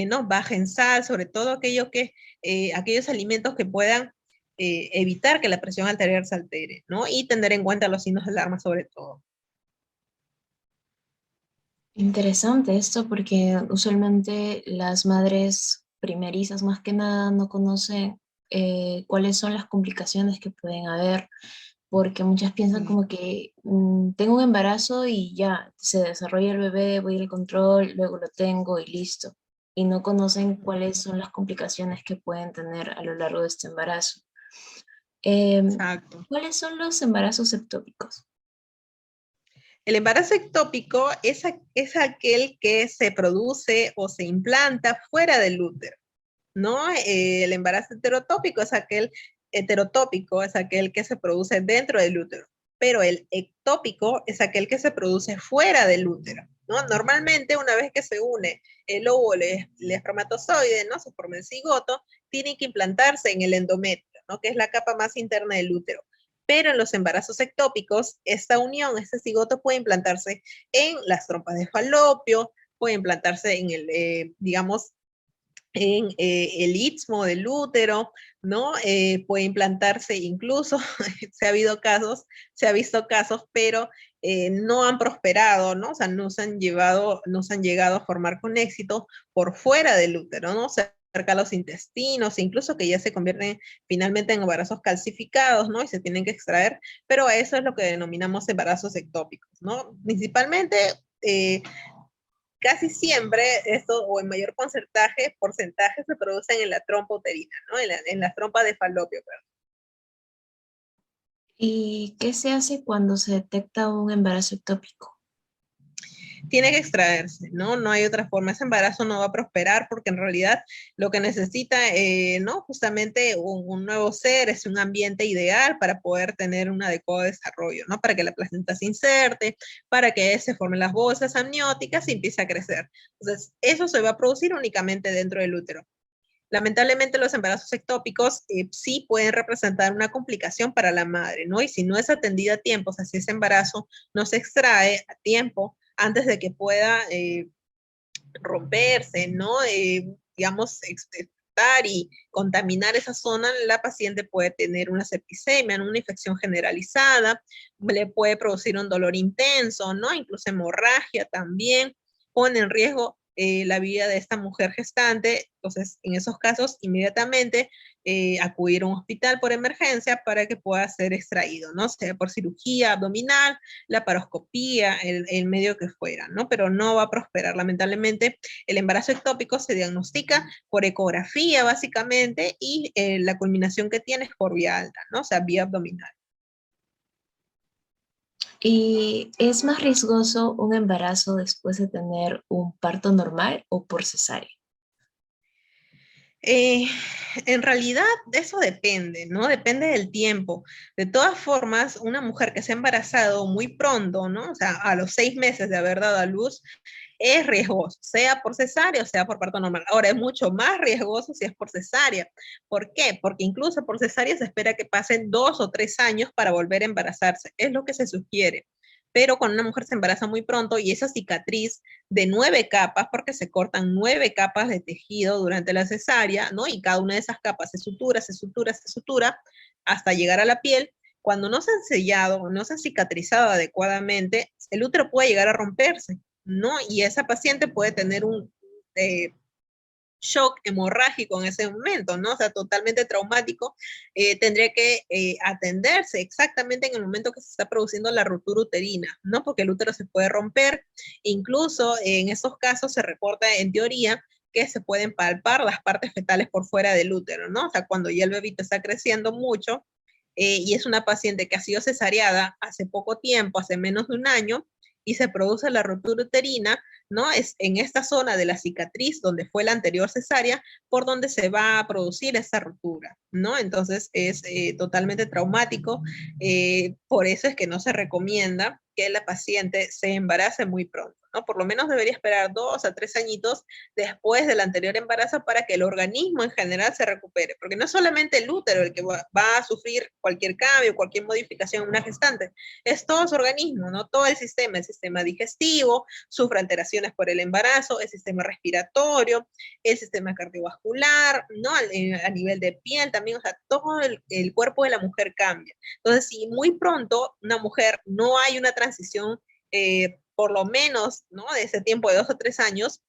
¿no? Baja en sal, sobre todo aquellos alimentos que puedan evitar que la presión arterial se altere, ¿no? Y tener en cuenta los signos de alarma sobre todo. Interesante esto porque usualmente las madres primerizas más que nada no conocen cuáles son las complicaciones que pueden haber, porque muchas piensan Sí. como que tengo un embarazo y ya se desarrolla el bebé, voy al control, luego lo tengo y listo. y no conocen cuáles son las complicaciones que pueden tener a lo largo de este embarazo. Exacto. ¿Cuáles son los embarazos ectópicos? El embarazo ectópico es aquel que se produce o se implanta fuera del útero, ¿no? El embarazo heterotópico es aquel que se produce dentro del útero, pero el ectópico es aquel que se produce fuera del útero, ¿no? Normalmente, una vez que se une el óvulo y el espermatozoide, ¿no? Se forma el cigoto, tiene que implantarse en el endometrio, ¿no? Que es la capa más interna del útero. Pero en los embarazos ectópicos, esta unión, este cigoto puede implantarse en las trompas de falopio, puede implantarse en digamos, en el istmo del útero, ¿no? Puede implantarse incluso, se ha visto casos, pero no han prosperado, ¿no? O sea, no se han llegado a formar con éxito por fuera del útero, ¿no? Cerca a los intestinos, incluso que ya se convierten finalmente en embarazos calcificados, ¿no? Y se tienen que extraer, pero eso es lo que denominamos embarazos ectópicos, ¿no? Principalmente, casi siempre esto, o en mayor porcentaje se producen en la trompa uterina, ¿no? En la trompa de falopio, perdón. ¿Y qué se hace cuando se detecta un embarazo ectópico? Tiene que extraerse, ¿no? No hay otra forma. Ese embarazo no va a prosperar porque en realidad lo que necesita, ¿no? Justamente un nuevo ser es un ambiente ideal para poder tener un adecuado desarrollo, ¿no? Para que la placenta se inserte, para que se formen las bolsas amnióticas y empiece a crecer. Entonces, eso se va a producir únicamente dentro del útero. Lamentablemente los embarazos ectópicos sí pueden representar una complicación para la madre, ¿no? Y si no es atendida a tiempo, o sea, si ese embarazo no se extrae a tiempo antes de que pueda romperse, ¿no? Digamos, expectar y contaminar esa zona, la paciente puede tener una septicemia, ¿no? Una infección generalizada, le puede producir un dolor intenso, ¿no? Incluso hemorragia también, pone en riesgo la vida de esta mujer gestante. Entonces, en esos casos, inmediatamente acudir a un hospital por emergencia para que pueda ser extraído, ¿no? Sea por cirugía abdominal, la paroscopía, el medio que fuera, ¿no? Pero no va a prosperar. Lamentablemente, el embarazo ectópico se diagnostica por ecografía, básicamente, y la culminación que tiene es por vía alta, ¿no? O sea, vía abdominal. ¿Y es más riesgoso un embarazo después de tener un parto normal o por cesárea? Eh, en realidad eso depende, ¿no? Depende del tiempo. De todas formas, una mujer que se ha embarazado muy pronto, ¿no? O sea, a los 6 meses de haber dado a luz, es riesgoso, sea por cesárea o sea por parto normal. Ahora, es mucho más riesgoso si es por cesárea. ¿Por qué? Porque incluso por cesárea se espera que pasen 2 o 3 años para volver a embarazarse. Es lo que se sugiere. Pero cuando una mujer se embaraza muy pronto y esa cicatriz de 9 capas, porque se cortan 9 capas de tejido durante la cesárea, ¿no? Y cada una de esas capas se sutura, se sutura, se sutura, hasta llegar a la piel. Cuando no se han sellado o no se han cicatrizado adecuadamente, el útero puede llegar a romperse, ¿no? Y esa paciente puede tener un shock hemorrágico en ese momento, ¿no? O sea, totalmente traumático. Tendría que atenderse exactamente en el momento que se está produciendo la ruptura uterina, ¿no? Porque el útero se puede romper. Incluso en esos casos se reporta en teoría que se pueden palpar las partes fetales por fuera del útero, ¿no? O sea, cuando ya el bebito está creciendo mucho y es una paciente que ha sido cesareada hace poco tiempo, hace menos de un año, y se produce la ruptura uterina, ¿no? Es en esta zona de la cicatriz donde fue la anterior cesárea, por donde se va a producir esa ruptura, ¿no? Entonces es totalmente traumático, por eso es que no se recomienda que la paciente se embarace muy pronto, ¿no? Por lo menos debería esperar 2 a 3 añitos después del anterior embarazo para que el organismo en general se recupere, porque no es solamente el útero el que va a sufrir cualquier cambio, cualquier modificación en una gestante, es todo su organismo, ¿no? Todo el sistema digestivo, sufre alteraciones por el embarazo, el sistema respiratorio, el sistema cardiovascular, ¿no? A nivel de piel también, o sea, todo el cuerpo de la mujer cambia. Entonces, si muy pronto una mujer no hay una transición, por lo menos, ¿no? De ese tiempo de 2 o 3 años,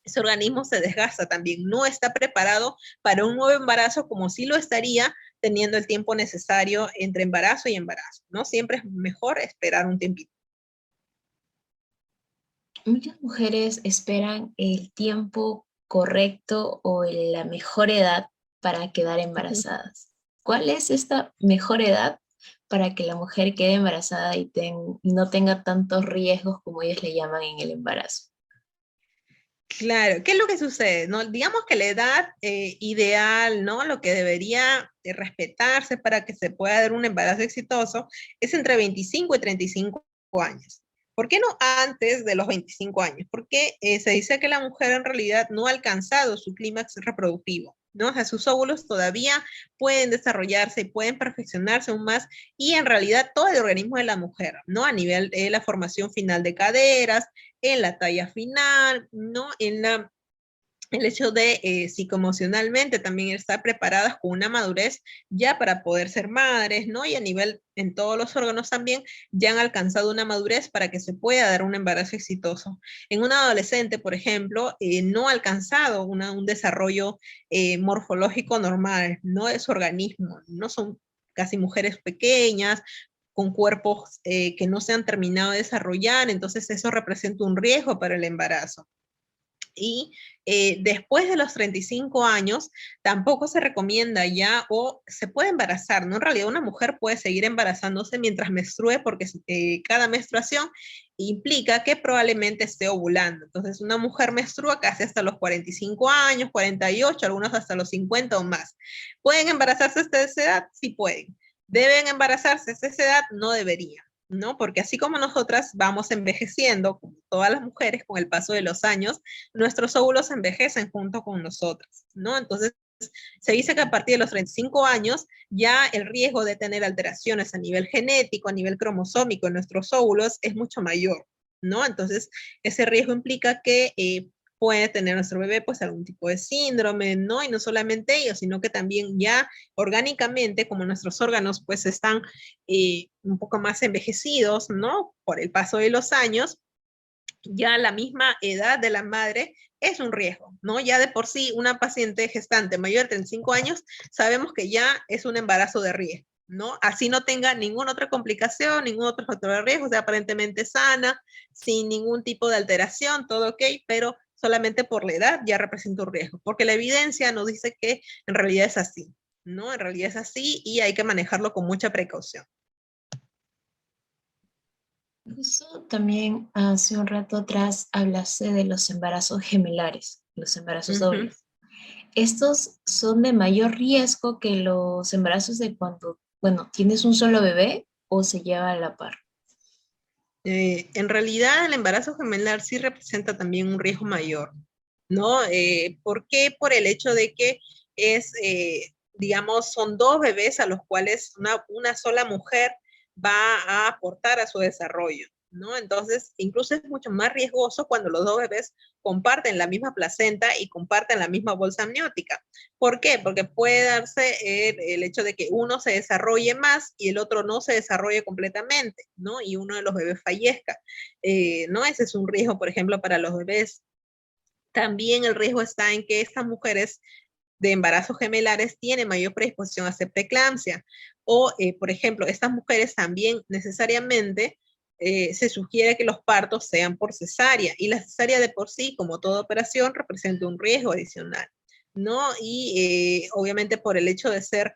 ese organismo se desgasta también, no está preparado para un nuevo embarazo como sí lo estaría teniendo el tiempo necesario entre embarazo y embarazo, ¿no? Siempre es mejor esperar un tiempito. Muchas mujeres esperan el tiempo correcto o la mejor edad para quedar embarazadas? ¿Cuál es esta mejor edad para que la mujer quede embarazada y no tenga tantos riesgos como ellos le llaman en el embarazo? Claro, ¿qué es lo que sucede? ¿No? Digamos que la edad ideal, ¿no? Lo que debería respetarse para que se pueda dar un embarazo exitoso es entre 25 y 35 años. ¿Por qué no antes de los 25 años? Porque se dice que la mujer en realidad no ha alcanzado su clímax reproductivo, ¿no? O sea, sus óvulos todavía pueden desarrollarse y pueden perfeccionarse aún más y en realidad todo el organismo de la mujer, ¿no? A nivel de la formación final de caderas, en la talla final, ¿no? El hecho de psicoemocionalmente también estar preparadas con una madurez ya para poder ser madres, ¿no? Y a nivel en todos los órganos también ya han alcanzado una madurez para que se pueda dar un embarazo exitoso. En una adolescente, por ejemplo, no ha alcanzado un desarrollo morfológico normal, ¿no? De su organismo, no son casi mujeres pequeñas, con cuerpos que no se han terminado de desarrollar, entonces eso representa un riesgo para el embarazo. Y después de los 35 años, tampoco se recomienda ya o se puede embarazar, ¿no? En realidad una mujer puede seguir embarazándose mientras menstrue porque cada menstruación implica que probablemente esté ovulando. Entonces una mujer menstrua casi hasta los 45 años, 48, algunos hasta los 50 o más. ¿Pueden embarazarse hasta esa edad? Sí pueden. ¿Deben embarazarse hasta esa edad? No deberían. ¿No? Porque así como nosotras vamos envejeciendo, como todas las mujeres, con el paso de los años, nuestros óvulos envejecen junto con nosotros, ¿no? Entonces, se dice que a partir de los 35 años ya el riesgo de tener alteraciones a nivel genético, a nivel cromosómico en nuestros óvulos es mucho mayor, ¿no? Entonces, ese riesgo implica que puede tener nuestro bebé pues algún tipo de síndrome, ¿no? Y no solamente ellos, sino que también ya orgánicamente, como nuestros órganos pues están un poco más envejecidos, ¿no? Por el paso de los años, ya la misma edad de la madre es un riesgo, ¿no? Ya de por sí una paciente gestante mayor de 35 años, sabemos que ya es un embarazo de riesgo, ¿no? Así no tenga ninguna otra complicación, ningún otro factor de riesgo, o sea, aparentemente sana, sin ningún tipo de alteración, todo ok, pero solamente por la edad ya representa un riesgo, porque la evidencia nos dice que en realidad es así, ¿no? En realidad es así y hay que manejarlo con mucha precaución. Justo también hace un rato atrás hablaste de los embarazos gemelares, los embarazos Uh -huh. dobles. Estos son de mayor riesgo que los embarazos de cuando, bueno, tienes un solo bebé o se lleva a la par. En realidad el embarazo gemelar sí representa también un riesgo mayor, ¿no? ¿Por qué? Por el hecho de que es, digamos, son dos bebés a los cuales una sola mujer va a aportar a su desarrollo, ¿no? Entonces, incluso es mucho más riesgoso cuando los dos bebés comparten la misma placenta y comparten la misma bolsa amniótica. ¿Por qué? Porque puede darse el hecho de que uno se desarrolle más y el otro no se desarrolle completamente, ¿no? Y uno de los bebés fallezca, ¿no? Ese es un riesgo, por ejemplo, para los bebés. También el riesgo está en que estas mujeres de embarazos gemelares tienen mayor predisposición a septicemia. O, por ejemplo, estas mujeres también necesariamente se sugiere que los partos sean por cesárea y la cesárea de por sí, como toda operación, representa un riesgo adicional, ¿no? Y obviamente por el hecho de ser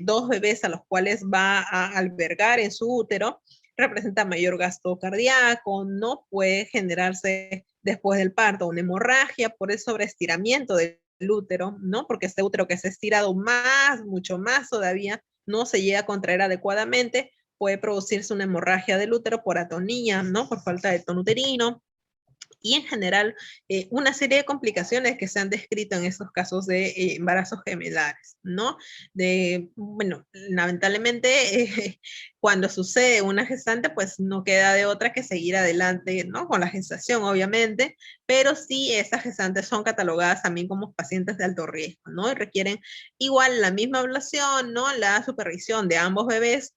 dos bebés a los cuales va a albergar en su útero, representa mayor gasto cardíaco, no puede generarse después del parto una hemorragia por el sobreestiramiento del útero, ¿no? Porque este útero que se ha estirado más, mucho más todavía, no se llega a contraer adecuadamente, puede producirse una hemorragia del útero por atonía, ¿no? Por falta de tono uterino, y en general una serie de complicaciones que se han descrito en estos casos de embarazos gemelares, ¿no? Bueno, lamentablemente cuando sucede una gestante, pues no queda de otra que seguir adelante, ¿no? Con la gestación, obviamente, pero sí estas gestantes son catalogadas también como pacientes de alto riesgo, ¿no? Y requieren igual la misma ablación, ¿no? La supervisión de ambos bebés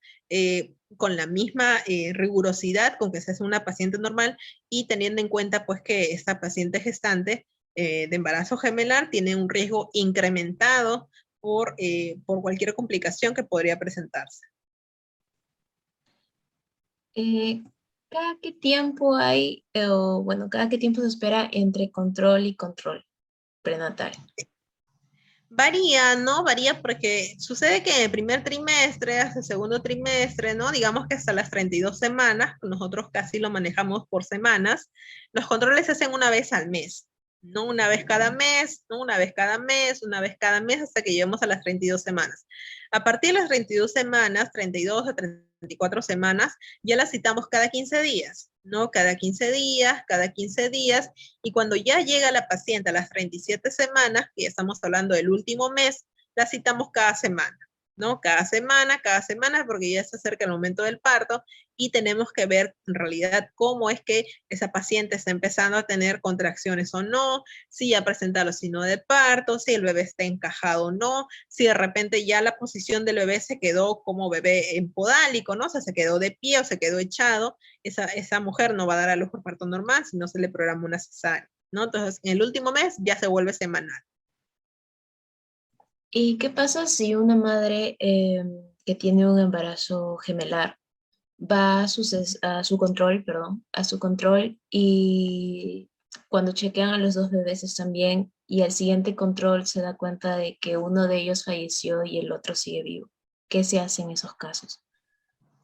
con la misma rigurosidad con que se hace una paciente normal y teniendo en cuenta pues que esta paciente gestante de embarazo gemelar tiene un riesgo incrementado por cualquier complicación que podría presentarse. Eh, ¿Cada qué tiempo hay, o bueno, cada qué tiempo se espera entre control y control? prenatal? Varía, ¿no? Varía porque sucede que en el primer trimestre, hasta el segundo trimestre, ¿no? Digamos que hasta las 32 semanas, nosotros casi lo manejamos por semanas, los controles se hacen una vez al mes, no una vez cada mes, no una vez cada mes, una vez cada mes, hasta que lleguemos a las 32 semanas. A partir de las 32 semanas, 32 a 34 semanas, ya las citamos cada 15 días, ¿no? Cada 15 días, y cuando ya llega la paciente a las 37 semanas, que ya estamos hablando del último mes, la citamos cada semana, ¿no? Cada semana, porque ya se acerca el momento del parto y tenemos que ver en realidad cómo es que esa paciente está empezando a tener contracciones o no, si ya presenta los signos de parto, si el bebé está encajado o no, si de repente ya la posición del bebé se quedó como bebé en podálico, ¿no? O sea, se quedó de pie o se quedó echado, esa mujer no va a dar a luz por parto normal si no se le programa una cesárea, ¿no? Entonces, en el último mes ya se vuelve semanal. ¿Y qué pasa si una madre que tiene un embarazo gemelar va a su control, perdón, a su control y cuando chequean a los dos bebés están bien y al siguiente control se da cuenta de que uno de ellos falleció y el otro sigue vivo? ¿Qué se hace en esos casos?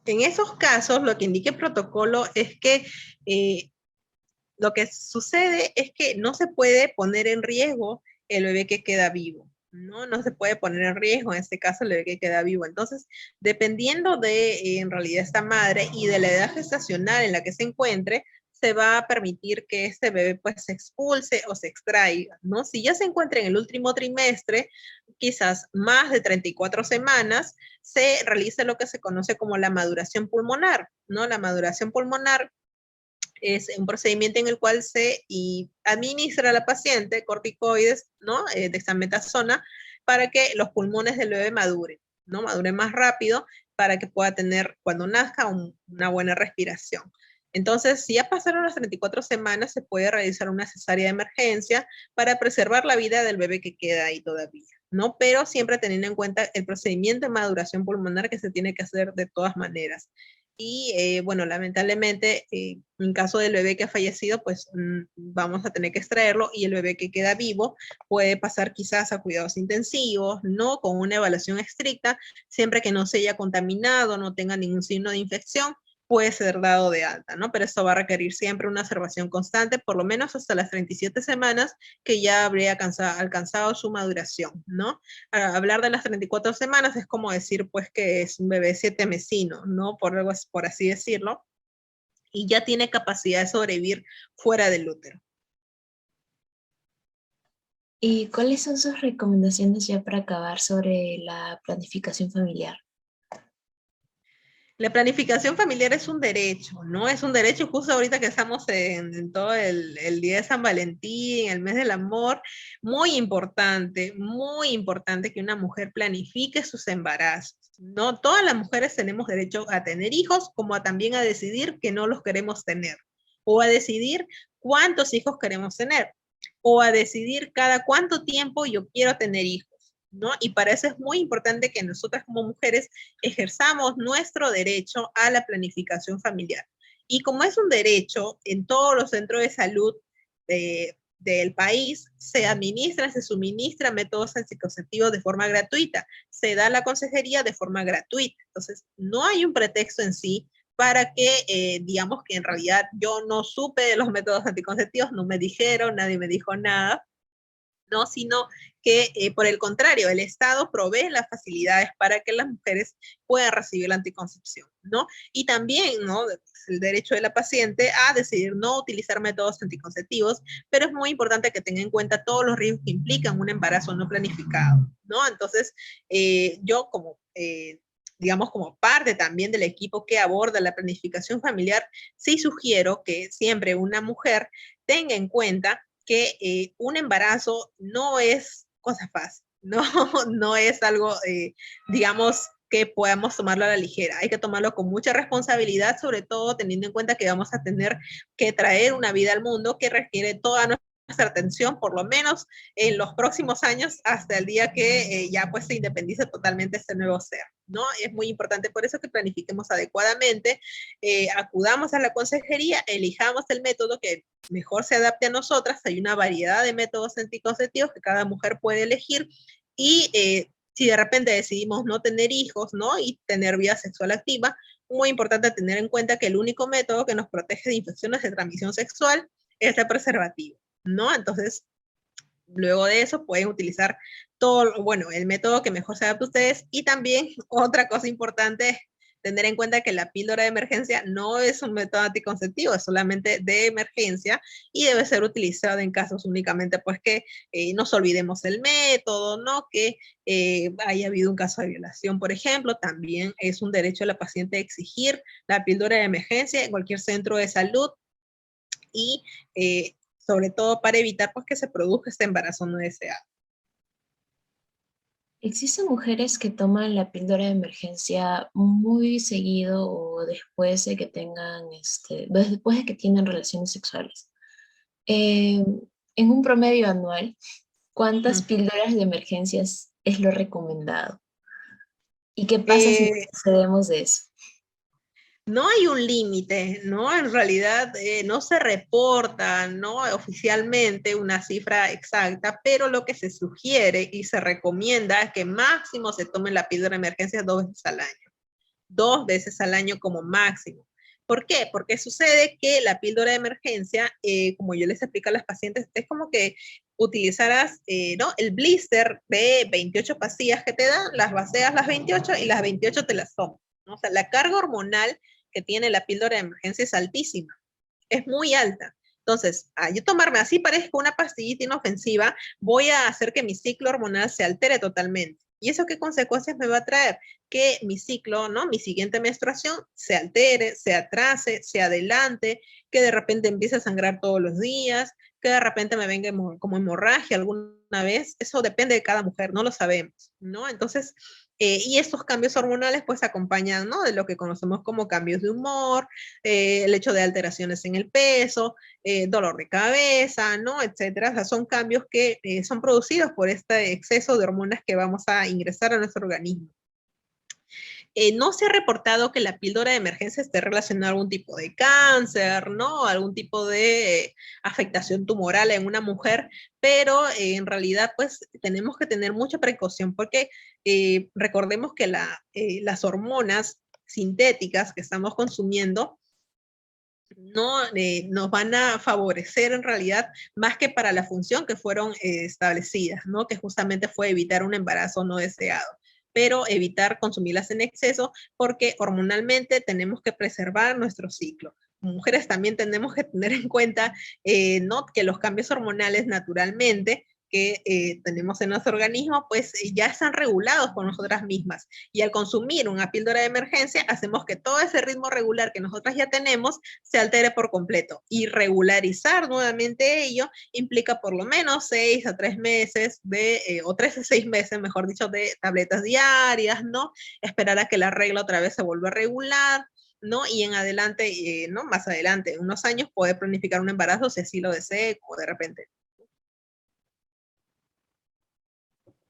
En esos casos, lo que indica el protocolo es que eh, lo que sucede es que no se puede poner en riesgo el bebé que queda vivo, ¿no? No se puede poner en riesgo, en este caso, el bebé que queda vivo. Entonces, dependiendo de, en realidad, esta madre y de la edad gestacional en la que se encuentre, se va a permitir que este bebé pues se expulse o se extraiga, ¿no? Si ya se encuentra en el último trimestre, quizás más de 34 semanas, se realiza lo que se conoce como la maduración pulmonar, ¿no? La maduración pulmonar es un procedimiento en el cual se administra a la paciente corticoides, ¿no? Dexametasona, para que los pulmones del bebé maduren, ¿no? Maduren más rápido para que pueda tener, cuando nazca, una buena respiración. Entonces, si ya pasaron las 34 semanas, se puede realizar una cesárea de emergencia para preservar la vida del bebé que queda ahí todavía, ¿no? Pero siempre teniendo en cuenta el procedimiento de maduración pulmonar que se tiene que hacer de todas maneras. Y bueno, lamentablemente, en caso del bebé que ha fallecido, pues vamos a tener que extraerlo, y el bebé que queda vivo puede pasar quizás a cuidados intensivos, no con una evaluación estricta, siempre que no se haya contaminado, no tenga ningún signo de infección, puede ser dado de alta, ¿no? Pero esto va a requerir siempre una observación constante, por lo menos hasta las 37 semanas que ya habría alcanzado su maduración, ¿no? Hablar de las 34 semanas es como decir, pues, que es un bebé 7 mesino, ¿no? Por así decirlo, y ya tiene capacidad de sobrevivir fuera del útero. ¿Y cuáles son sus recomendaciones ya para acabar sobre la planificación familiar? La planificación familiar es un derecho, ¿no? Es un derecho justo ahorita que estamos en todo el día de San Valentín, el mes del amor, muy importante que una mujer planifique sus embarazos, ¿no? Todas las mujeres tenemos derecho a tener hijos, como también a decidir que no los queremos tener, o a decidir cuántos hijos queremos tener, o a decidir cada cuánto tiempo yo quiero tener hijos, ¿no? Y para eso es muy importante que nosotras como mujeres ejerzamos nuestro derecho a la planificación familiar. Y como es un derecho, en todos los centros de salud del país se suministra métodos anticonceptivos de forma gratuita, se da la consejería de forma gratuita. Entonces, no hay un pretexto en sí para que, digamos que en realidad yo no supe de los métodos anticonceptivos, no me dijeron, nadie me dijo nada, ¿no? Sino que, por el contrario, el Estado provee las facilidades para que las mujeres puedan recibir la anticoncepción, ¿no? Y también, ¿no? El derecho de la paciente a decidir no utilizar métodos anticonceptivos, pero es muy importante que tenga en cuenta todos los riesgos que implican un embarazo no planificado, ¿no? Entonces, yo como digamos, como parte también del equipo que aborda la planificación familiar, sí sugiero que siempre una mujer tenga en cuenta que un embarazo no es cosa fácil, no, no es algo, digamos, que podamos tomarlo a la ligera. Hay que tomarlo con mucha responsabilidad, sobre todo teniendo en cuenta que vamos a tener que traer una vida al mundo que requiere toda nuestra atención, por lo menos en los próximos años, hasta el día que ya pues se independice totalmente este nuevo ser. ¿no? Es muy importante por eso que planifiquemos adecuadamente, acudamos a la consejería, elijamos el método que mejor se adapte a nosotras. Hay una variedad de métodos anticonceptivos que cada mujer puede elegir y si de repente decidimos no tener hijos, ¿no? Y tener vida sexual activa, muy importante tener en cuenta que el único método que nos protege de infecciones de transmisión sexual es el preservativo, ¿no? Entonces, luego de eso pueden utilizar todo, bueno, el método que mejor se adapte a ustedes. Y también otra cosa importante, tener en cuenta que la píldora de emergencia no es un método anticonceptivo, es solamente de emergencia y debe ser utilizado en casos únicamente pues que nos olvidemos el método, ¿no? Que haya habido un caso de violación, por ejemplo. También es un derecho de la paciente exigir la píldora de emergencia en cualquier centro de salud y sobre todo para evitar pues que se produzca este embarazo no deseado. Existen mujeres que toman la píldora de emergencia muy seguido o después de que tengan, después de que tienen relaciones sexuales. Eh, en un promedio anual, ¿cuántas píldoras de emergencias es lo recomendado? ¿Y qué pasa si Eh, nos excedemos de eso? no hay un límite, ¿no? En realidad no se reporta, ¿no? Oficialmente una cifra exacta, pero lo que se sugiere y se recomienda es que máximo se tome la píldora de emergencia 2 veces al año. 2 veces al año como máximo. ¿Por qué? Porque sucede que la píldora de emergencia, como yo les explico a las pacientes, es como que utilizaras ¿no? el blister de 28 pastillas que te dan, las vacías las 28 y las 28 te las tomas, ¿no? O sea, la carga hormonal que tiene la píldora de emergencia es altísima, es muy alta. Entonces, yo tomarme así parezca una pastillita inofensiva, voy a hacer que mi ciclo hormonal se altere totalmente. ¿Y eso qué consecuencias me va a traer? Que mi ciclo, ¿no? Mi siguiente menstruación se altere, se atrase, se adelante, que de repente empiece a sangrar todos los días, que de repente me venga como hemorragia alguna vez. Eso depende de cada mujer, no lo sabemos, ¿no? Entonces, y estos cambios hormonales pues acompañan, ¿no? De lo que conocemos como cambios de humor, el hecho de alteraciones en el peso, dolor de cabeza, ¿no? Etcétera. O sea, son cambios que son producidos por este exceso de hormonas que vamos a ingresar a nuestro organismo. No se ha reportado que la píldora de emergencia esté relacionada a algún tipo de cáncer, ¿no? Algún tipo de afectación tumoral en una mujer, pero en realidad pues tenemos que tener mucha precaución porque recordemos que las hormonas sintéticas que estamos consumiendo no nos van a favorecer en realidad más que para la función que fueron establecidas, ¿no? Que justamente fue evitar un embarazo no deseado, pero evitar consumirlas en exceso porque hormonalmente tenemos que preservar nuestro ciclo. Mujeres también tenemos que tener en cuenta, ¿no? Que los cambios hormonales naturalmente que tenemos en nuestro organismo, pues ya están regulados por nosotras mismas. Y al consumir una píldora de emergencia, hacemos que todo ese ritmo regular que nosotras ya tenemos se altere por completo. Y regularizar nuevamente ello implica por lo menos 6 a 3 meses o 3 a 6 meses, mejor dicho, de tabletas diarias, ¿no? Esperar a que la regla otra vez se vuelva a regular, ¿no? Y en adelante, ¿no? Más adelante, en unos años, poder planificar un embarazo si así lo desee o de repente.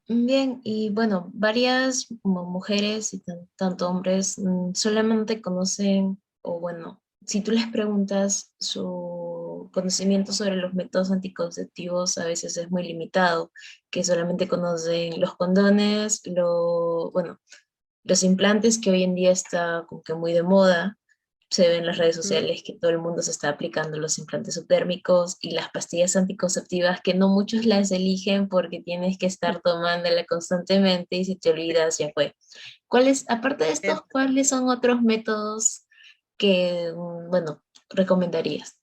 Bien, y bueno, varias mujeres y tanto hombres solamente conocen, o bueno, si tú les preguntas su conocimiento sobre los métodos anticonceptivos, a veces es muy limitado, que solamente conocen los condones, bueno, los implantes que hoy en día está como que muy de moda. Se ve en las redes ¿Mm? sociales que todo el mundo se está aplicando los implantes subdérmicos y las pastillas anticonceptivas que no muchos las eligen porque tienes que estar tomándola constantemente y si te olvidas ya fue. Aparte de estos, cuáles son otros métodos que, bueno, recomendarías?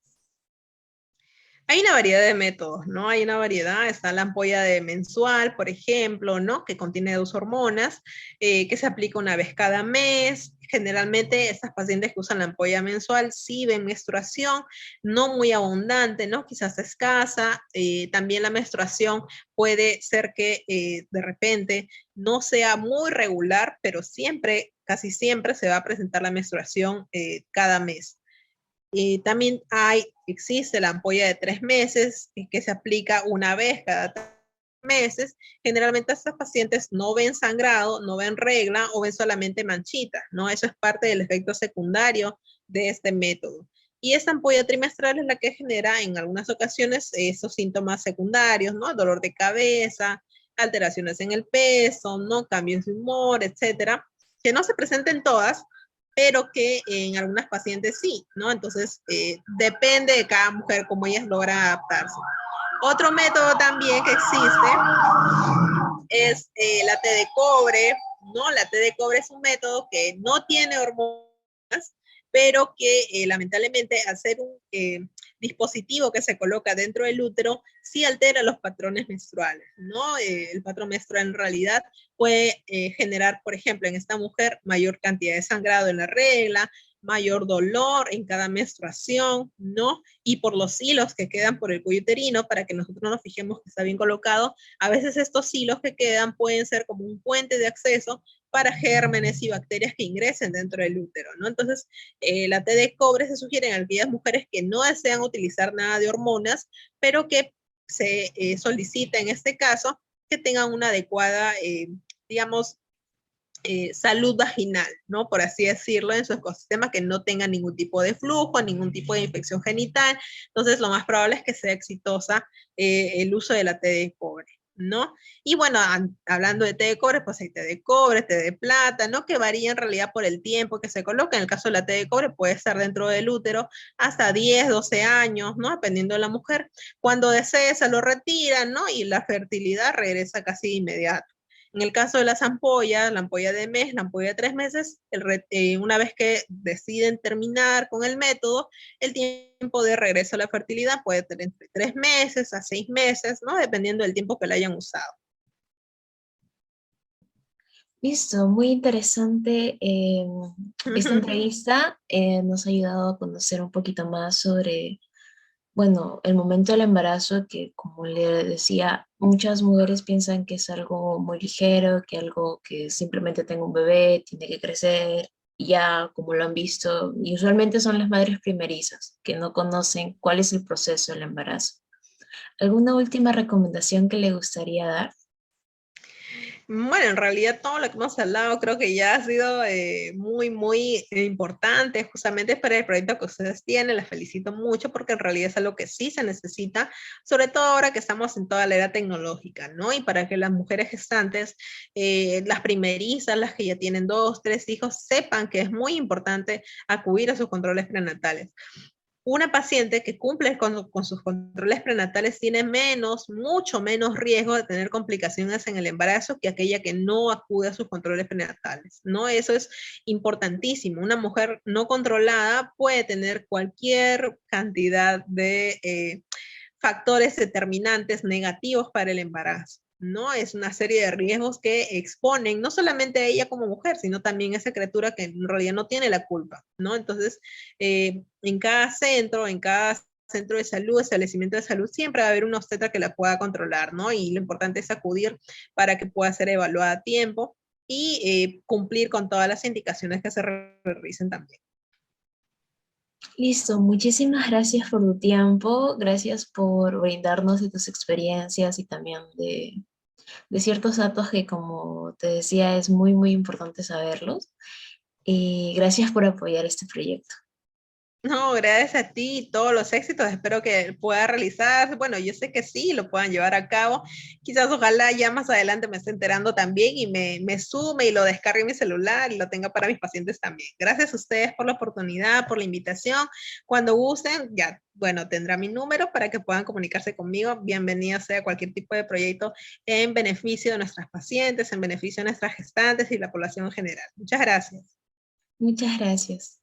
Hay una variedad de métodos, ¿no? Hay una variedad, está la ampolla de mensual, por ejemplo, ¿no? Que contiene 2 hormonas, que se aplica una vez cada mes. Generalmente estas pacientes que usan la ampolla mensual sí ven menstruación, no muy abundante, ¿no? Quizás escasa. También la menstruación puede ser que de repente no sea muy regular, pero siempre, casi siempre se va a presentar la menstruación cada mes. También existe la ampolla de 3 meses que se aplica una vez cada meses, generalmente estas pacientes no ven sangrado, no ven regla o ven solamente manchitas, ¿no? Eso es parte del efecto secundario de este método. Y esta ampolla trimestral es la que genera en algunas ocasiones esos síntomas secundarios, ¿no? Dolor de cabeza, alteraciones en el peso, ¿no? Cambios de humor, etcétera, que no se presenten todas, pero que en algunas pacientes sí, ¿no? Entonces, depende de cada mujer cómo ellas logran adaptarse. Otro método también que existe es la T de cobre, ¿no? La T de cobre es un método que no tiene hormonas, pero que lamentablemente al ser un dispositivo que se coloca dentro del útero, sí altera los patrones menstruales, ¿no? El patrón menstrual en realidad puede generar, por ejemplo, en esta mujer mayor cantidad de sangrado en la regla, mayor dolor en cada menstruación, ¿no? Y por los hilos que quedan por el cuello uterino, para que nosotros nos fijemos que está bien colocado, a veces estos hilos que quedan pueden ser como un puente de acceso para gérmenes y bacterias que ingresen dentro del útero, ¿no? Entonces, la T de cobre se sugiere en aquellas mujeres que no desean utilizar nada de hormonas, pero que se solicita en este caso que tengan una adecuada, digamos, salud vaginal, ¿no? Por así decirlo, en su ecosistema, que no tenga ningún tipo de flujo, ningún tipo de infección genital. Entonces, lo más probable es que sea exitosa el uso de la T de cobre, ¿no? Y bueno, hablando de té de cobre, pues hay té de cobre, té de plata, ¿no? Que varía en realidad por el tiempo que se coloca. En el caso de la té de cobre puede estar dentro del útero hasta 10, 12 años, ¿no? Dependiendo de la mujer. Cuando desee se lo retiran, ¿no? Y la fertilidad regresa casi de inmediato. En el caso de las ampollas, la ampolla de mes, la ampolla de 3 meses, una vez que deciden terminar con el método, el tiempo de regreso a la fertilidad puede ser entre 3 meses a 6 meses, ¿no? Dependiendo del tiempo que la hayan usado. Listo, muy interesante esta entrevista. Nos ha ayudado a conocer un poquito más sobre, bueno, el momento del embarazo, que como le decía, muchas mujeres piensan que es algo muy ligero, que algo que simplemente tengo un bebé, tiene que crecer, y ya como lo han visto, y usualmente son las madres primerizas que no conocen cuál es el proceso del embarazo. ¿Alguna última recomendación que le gustaría dar? Bueno, en realidad todo lo que hemos hablado creo que ya ha sido muy, muy importante justamente para el proyecto que ustedes tienen. Les felicito mucho porque en realidad es algo que sí se necesita, sobre todo ahora que estamos en toda la era tecnológica, ¿no? Y para que las mujeres gestantes, las primerizas, las que ya tienen 2, 3 hijos, sepan que es muy importante acudir a sus controles prenatales. Una paciente que cumple con sus controles prenatales tiene mucho menos riesgo de tener complicaciones en el embarazo que aquella que no acude a sus controles prenatales, ¿no? Eso es importantísimo. Una mujer no controlada puede tener cualquier cantidad de factores determinantes negativos para el embarazo, ¿no? Es una serie de riesgos que exponen no solamente a ella como mujer, sino también a esa criatura que en realidad no tiene la culpa, ¿no? Entonces, en cada centro de salud, establecimiento de salud, siempre va a haber una obstetra que la pueda controlar, ¿no? Y lo importante es acudir para que pueda ser evaluada a tiempo y cumplir con todas las indicaciones que se realicen también. Listo, muchísimas gracias por tu tiempo, gracias por brindarnos de tus experiencias y también de ciertos datos que, como te decía, es muy, muy importante saberlos. Y gracias por apoyar este proyecto. No, gracias a ti y todos los éxitos. Espero que pueda realizarse. Bueno, yo sé que sí, lo puedan llevar a cabo. Quizás ojalá ya más adelante me esté enterando también y me sume y lo descargue en mi celular y lo tenga para mis pacientes también. Gracias a ustedes por la oportunidad, por la invitación. Cuando gusten, ya, bueno, tendrá mi número para que puedan comunicarse conmigo. Bienvenido sea cualquier tipo de proyecto en beneficio de nuestras pacientes, en beneficio de nuestras gestantes y la población en general. Muchas gracias. Muchas gracias.